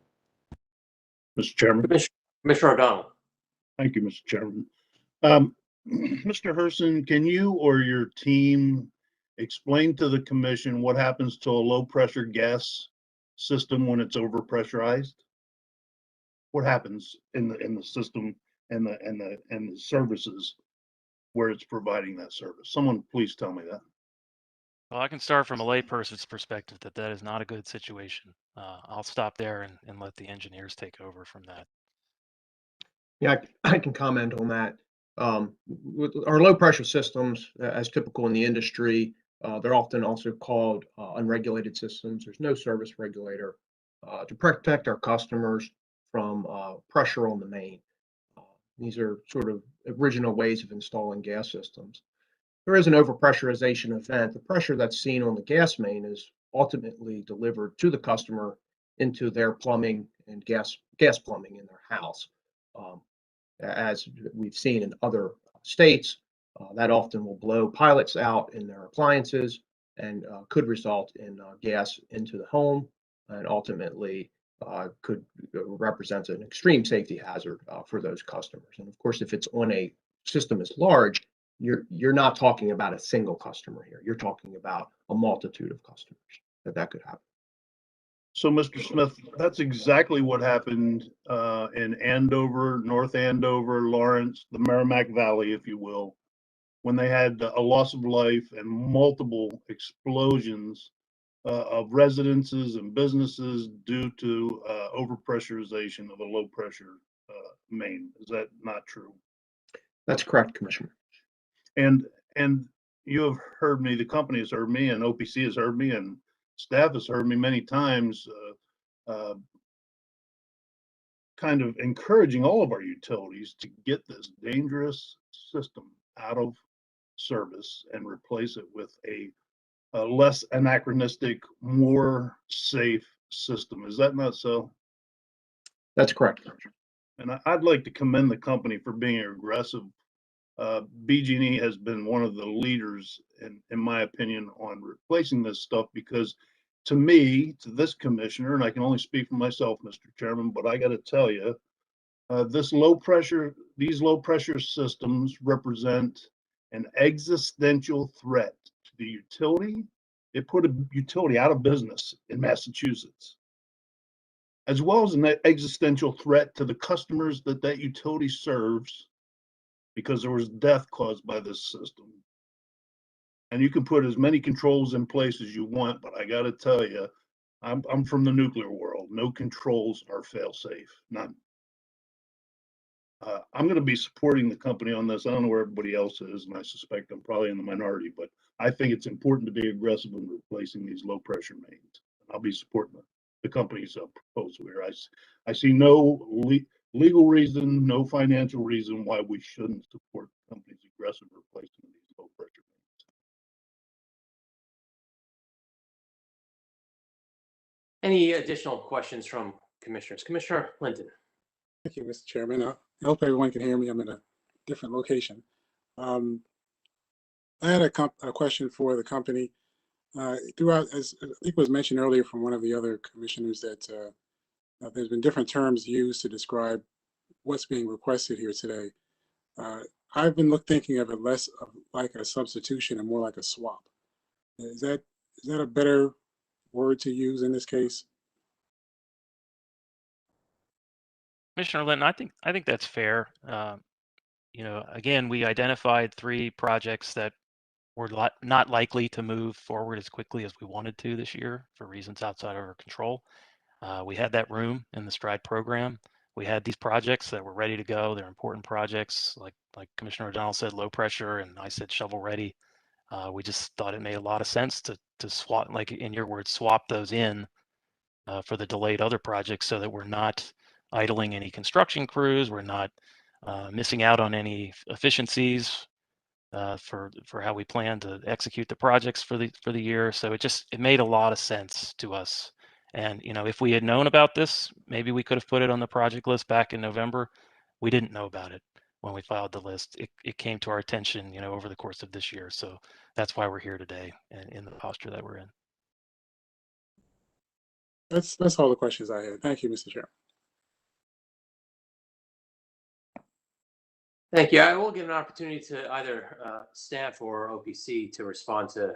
Mr. Chairman. Commissioner O'Donnell. Thank you, Mr. Chairman. Mr. Herson, can you or your team explain to the commission what happens to a low pressure gas system when it's overpressurized? What happens in the system and the services where it's providing that service? Someone please tell me that. Well, I can start from a layperson's perspective that is not a good situation. I'll stop there and let the engineers take over from that. Yeah, I can comment on that. With our low pressure systems, as typical in the industry, they're often also called unregulated systems. There's no service regulator to protect our customers from pressure on the main. These are sort of original ways of installing gas systems. There is an overpressurization event. The pressure that's seen on the gas main is ultimately delivered to the customer into their plumbing and gas plumbing in their house. As we've seen in other states, that often will blow pilots out in their appliances and could result in gas into the home and ultimately could represent an extreme safety hazard for those customers. And of course, if it's on a system as large, you're not talking about a single customer here. You're talking about a multitude of customers that could happen. So, Mr. Smith, that's exactly what happened in Andover, North Andover, Lawrence, the Merrimack Valley, if you will, when they had a loss of life and multiple explosions of residences and businesses due to overpressurization of a low pressure main. Is that not true? That's correct, Commissioner. And you have heard me, the company has heard me, and OPC has heard me, and staff has heard me many times, kind of encouraging all of our utilities to get this dangerous system out of service and replace it with a less anachronistic, more safe system. Is that not so? That's correct. And I'd like to commend the company for being aggressive. BG&E has been one of the leaders, in my opinion, on replacing this stuff because to me, to this commissioner, and I can only speak for myself, Mr. Chairman, but I got to tell you, these low pressure systems represent an existential threat to the utility. It put a utility out of business in Massachusetts, as well as an existential threat to the customers that utility serves, because there was death caused by this system. And you can put as many controls in place as you want, but I got to tell you, I'm from the nuclear world. No controls are fail-safe, none. I'm going to be supporting the company on this. I don't know where everybody else is, and I suspect I'm probably in the minority, but I think it's important to be aggressive in replacing these low-pressure mains. I'll be supporting the company's proposal here. I see no legal reason, no financial reason why we shouldn't support the company's aggressive replacement of these low-pressure mains. Any additional questions from commissioners? Commissioner Linton. Thank you, Mr. Chairman. I hope everyone can hear me. I'm in a different location. I had a question for the company. Throughout, as I think was mentioned earlier from one of the other commissioners, that there's been different terms used to describe what's being requested here today. I've been thinking of it less of like a substitution and more like a swap. Is that a better word to use in this case? Commissioner Linton, I think that's fair. Again, we identified 3 projects that were not likely to move forward as quickly as we wanted to this year for reasons outside of our control. We had that room in the STRIDE program. We had these projects that were ready to go. They're important projects, like Commissioner O'Donnell said, low pressure, and I said shovel ready. We just thought it made a lot of sense to swap, like in your words, swap those in for the delayed other projects, so that we're not idling any construction crews. We're not missing out on any efficiencies for how we plan to execute the projects for the year. So it made a lot of sense to us. And if we had known about this, maybe we could have put it on the project list back in November. We didn't know about it when we filed the list. It came to our attention, over the course of this year. So that's why we're here today and in the posture that we're in. That's all the questions I had. Thank you, Mr. Chairman. Thank you. I will give an opportunity to either staff or OPC to respond to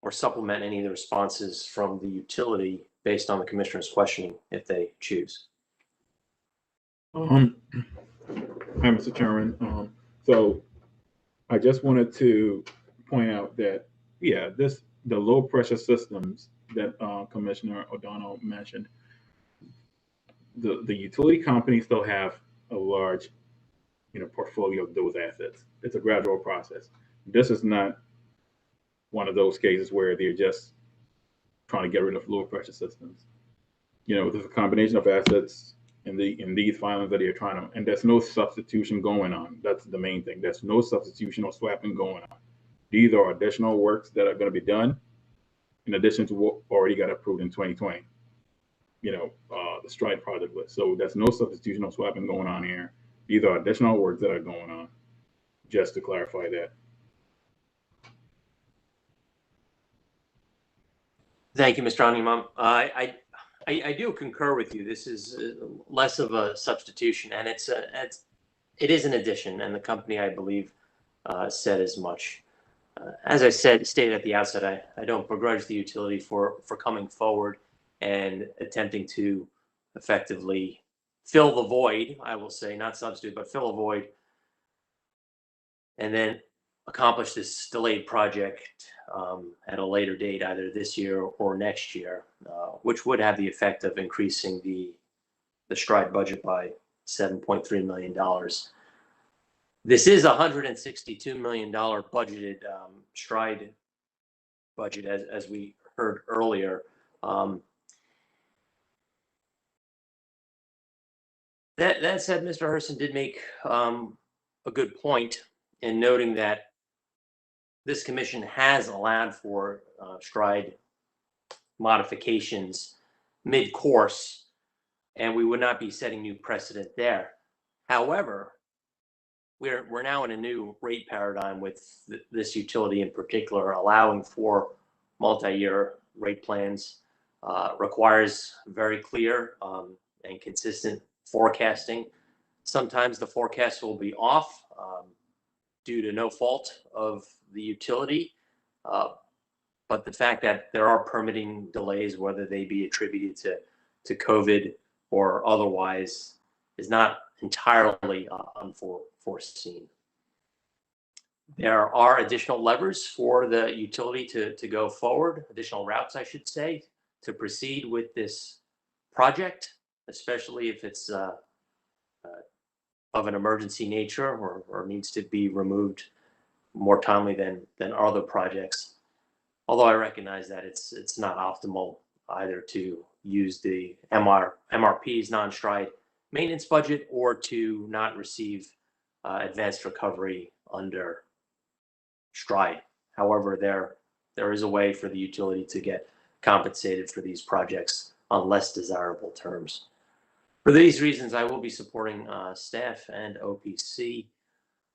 or supplement any of the responses from the utility based on the commissioner's questioning, if they choose. Hi, Mr. Chairman. So I just wanted to point out that Yeah, the low pressure systems that Commissioner O'Donnell mentioned. The utility companies still have a large, portfolio of those assets. It's a gradual process. This is not one of those cases where they're just trying to get rid of low pressure systems. There's a combination of assets in these filings that you're trying to, and there's no substitution going on. That's the main thing. There's no substitution or swapping going on. These are additional works that are going to be done in addition to what already got approved in 2020. The STRIDE project list. So there's no substitution or swapping going on here. These are additional works that are going on, just to clarify that. Thank you, Mr. Onimam. I do concur with you. This is less of a substitution, and it is an addition, and the company, I believe, said as much. As I stated at the outset, I don't begrudge the utility for coming forward and attempting to effectively fill the void, I will say, not substitute, but fill a void, and then accomplish this delayed project at a later date, either this year or next year, which would have the effect of increasing the STRIDE budget by $7.3 million. This is a $162 million budgeted STRIDE budget, as we heard earlier. That said, Mr. Herson did make a good point in noting that this commission has allowed for STRIDE modifications mid-course, and we would not be setting new precedent there. However, we're now in a new rate paradigm with this utility in particular, allowing for multi-year rate plans, requires very clear and consistent forecasting. Sometimes the forecast will be off due to no fault of the utility, but the fact that there are permitting delays, whether they be attributed to COVID or otherwise, is not entirely unforeseen. There are additional levers for the utility to go forward, additional routes, I should say, to proceed with this project, especially if it's of an emergency nature or needs to be removed more timely than other projects. Although I recognize that it's not optimal either to use the MRP's non-STRIDE maintenance budget or to not receive advanced recovery under STRIDE. However, there is a way for the utility to get compensated for these projects on less desirable terms. For these reasons, I will be supporting staff and OPC.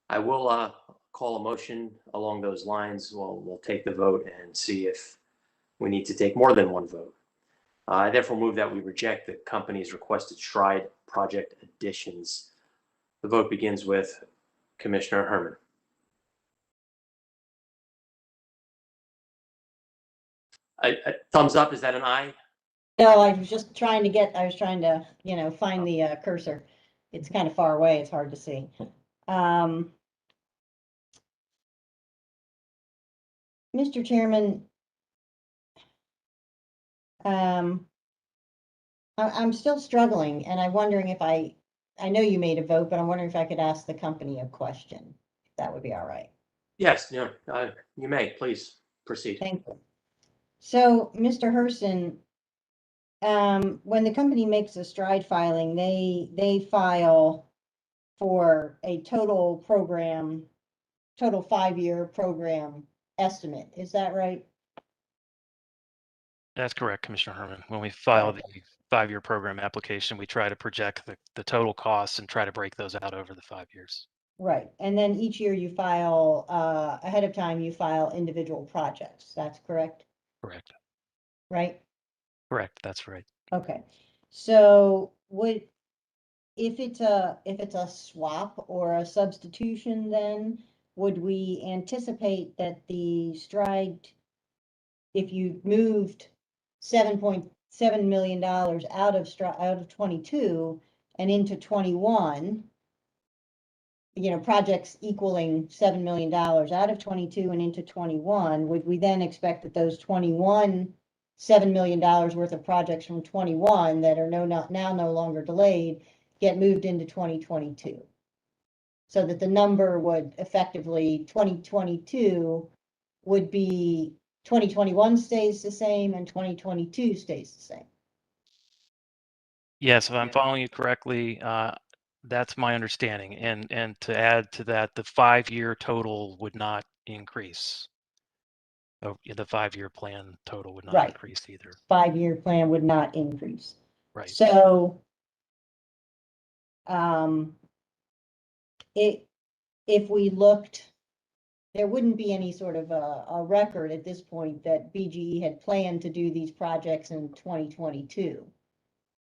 I will call a motion along those lines. We'll take the vote and see if we need to take more than one vote. I therefore move that we reject the company's requested STRIDE project additions. The vote begins with Commissioner Herman. Thumbs up, is that an aye? No, I was just trying to I was trying to, find the cursor. It's kind of far away. It's hard to see. Mr. Chairman, I'm still struggling, and I'm wondering if I know you made a vote, but I'm wondering if I could ask the company a question. If that would be all right. Yes, you may. Please proceed. Thank you. So, Mr. Herson, when the company makes a STRIDE filing, they file for a total 5-year program estimate. Is that right? That's correct, Commissioner Herman. When we file the 5-year program application, we try to project the total costs and try to break those out over the 5 years. Right. And then each year you file, ahead of time, you file individual projects. That's correct? Correct. Right? Correct. That's right. Okay. So if it's a swap or a substitution, then would we anticipate that the STRIDE, if you moved $7.7 million out of 22 and into 21, projects equaling $7 million out of 22 and into 21, would we then expect that those $7 million worth of projects from 21 that are no longer delayed get moved into 2022? So that the number would effectively 2022 would be 2021 stays the same and 2022 stays the same. Yes, if I'm following you correctly, that's my understanding. And to add to that, the 5-year total would not increase. Oh, yeah, the 5-year plan total would not Right. increase either. 5-year plan would not increase. Right. So, if we looked, there wouldn't be any sort of a record at this point that BGE had planned to do these projects in 2022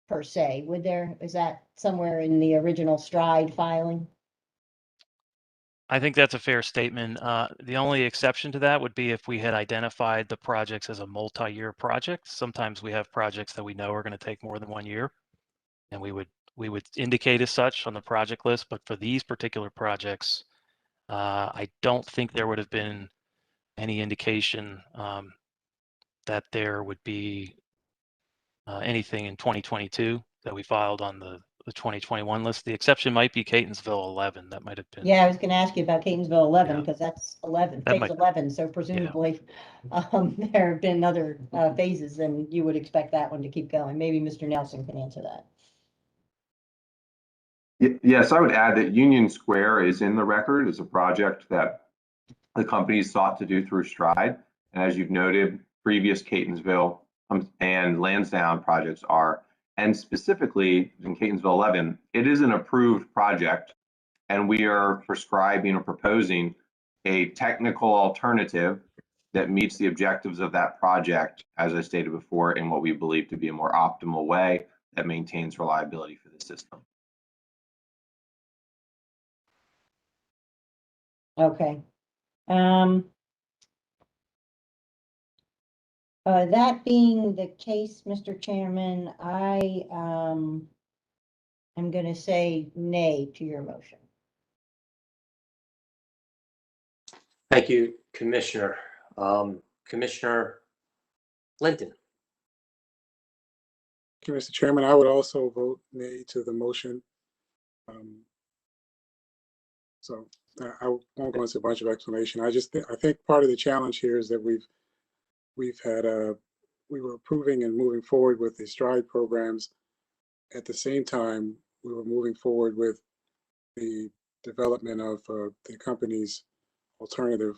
per se, would there? Is that somewhere in the original STRIDE filing? I think that's a fair statement. The only exception to that would be if we had identified the projects as a multi-year project. Sometimes we have projects that we know are going to take more than 1 year, and we would indicate as such on the project list. But for these particular projects, I don't think there would have been any indication that there would be anything in 2022 that we filed on the 2021 list. The exception might be Catonsville 11. That might have been. Yeah, I was going to ask you about Catonsville 11 Yeah. because that's 11, That phase might- 11. So presumably, there have been other phases, and you would expect that one to keep going. Maybe Mr. Nelson can answer that. Yes, I would add that Union Square is in the record as a project that the company sought to do through STRIDE. And as you've noted, previous Catonsville and Lansdowne projects are, and specifically in Catonsville 11, it is an approved project, and we are prescribing or proposing a technical alternative that meets the objectives of that project, as I stated before, in what we believe to be a more optimal way that maintains reliability for the system. Okay. That being the case, Mr. Chairman, I am going to say nay to your motion. Thank you, Commissioner. Commissioner Linton. Thank you, Mr. Chairman. I would also vote nay to the motion. So I won't go into a bunch of explanation. I think part of the challenge here is that we were approving and moving forward with the STRIDE programs. At the same time, we were moving forward with the development of the company's alternative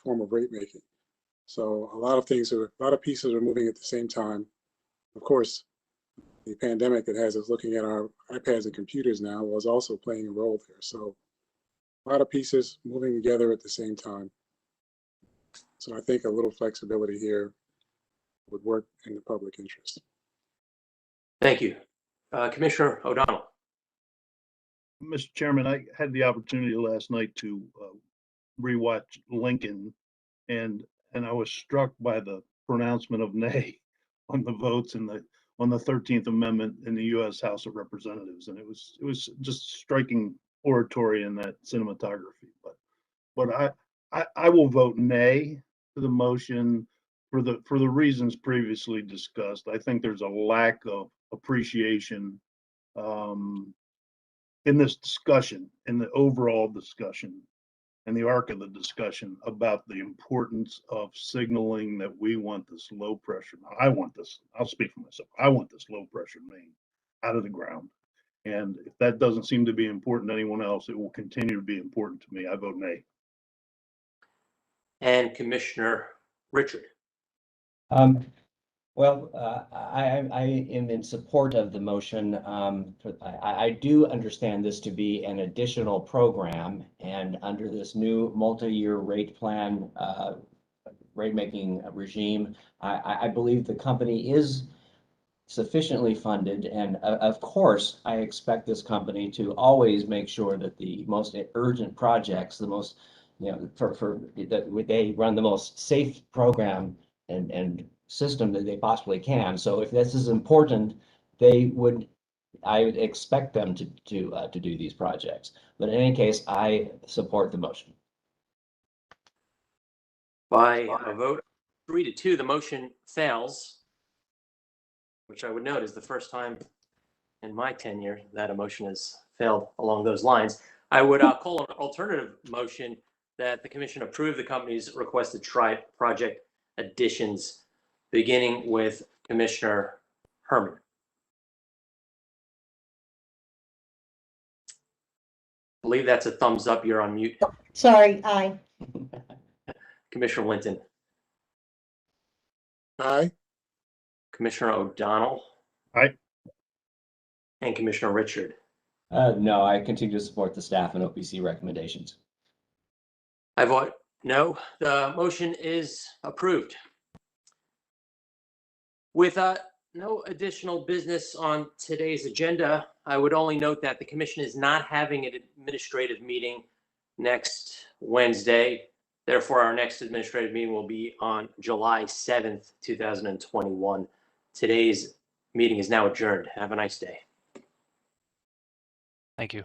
form of rate making. So a lot of pieces are moving at the same time. Of course, the pandemic that has us looking at our iPads and computers now was also playing a role there. So a lot of pieces moving together at the same time. So I think a little flexibility here would work in the public interest. Thank you. Commissioner O'Donnell. Mr. Chairman, I had the opportunity last night to rewatch Lincoln, and I was struck by the pronouncement of nay on the votes on the 13th Amendment in the U.S. House of Representatives, and it was just striking oratory in that cinematography. But I will vote nay to the motion for the reasons previously discussed. I think there's a lack of appreciation in this discussion, in the overall discussion, and the arc of the discussion about the importance of signaling that we want this low pressure. I want this, I'll speak for myself. I want this low pressure main out of the ground. And if that doesn't seem to be important to anyone else, it will continue to be important to me. I vote nay. And Commissioner Richard. Well, I am in support of the motion. I do understand this to be an additional program, and under this new multi-year rate plan, rate making regime, I believe the company is sufficiently funded, and of course, I expect this company to always make sure that the most urgent projects, the most, that they run the most safe program and system that they possibly can. So if this is important, they would I would expect them to do these projects. But in any case, I support the motion. By a vote 3-2, the motion fails, which I would note is the first time in my tenure that a motion has failed along those lines. I would call an alternative motion that the commission approve the company's requested project additions, beginning with Commissioner Herman. I believe that's a thumbs up. You're on mute. Sorry, aye. Commissioner Linton. Aye. Commissioner O'Donnell. Aye. And Commissioner Richard. No, I continue to support the staff and OPC recommendations. I vote no. The motion is approved. With no additional business on today's agenda, I would only note that the commission is not having an administrative meeting next Wednesday. Therefore, our next administrative meeting will be on July 7th, 2021. Today's meeting is now adjourned. Have a nice day. Thank you.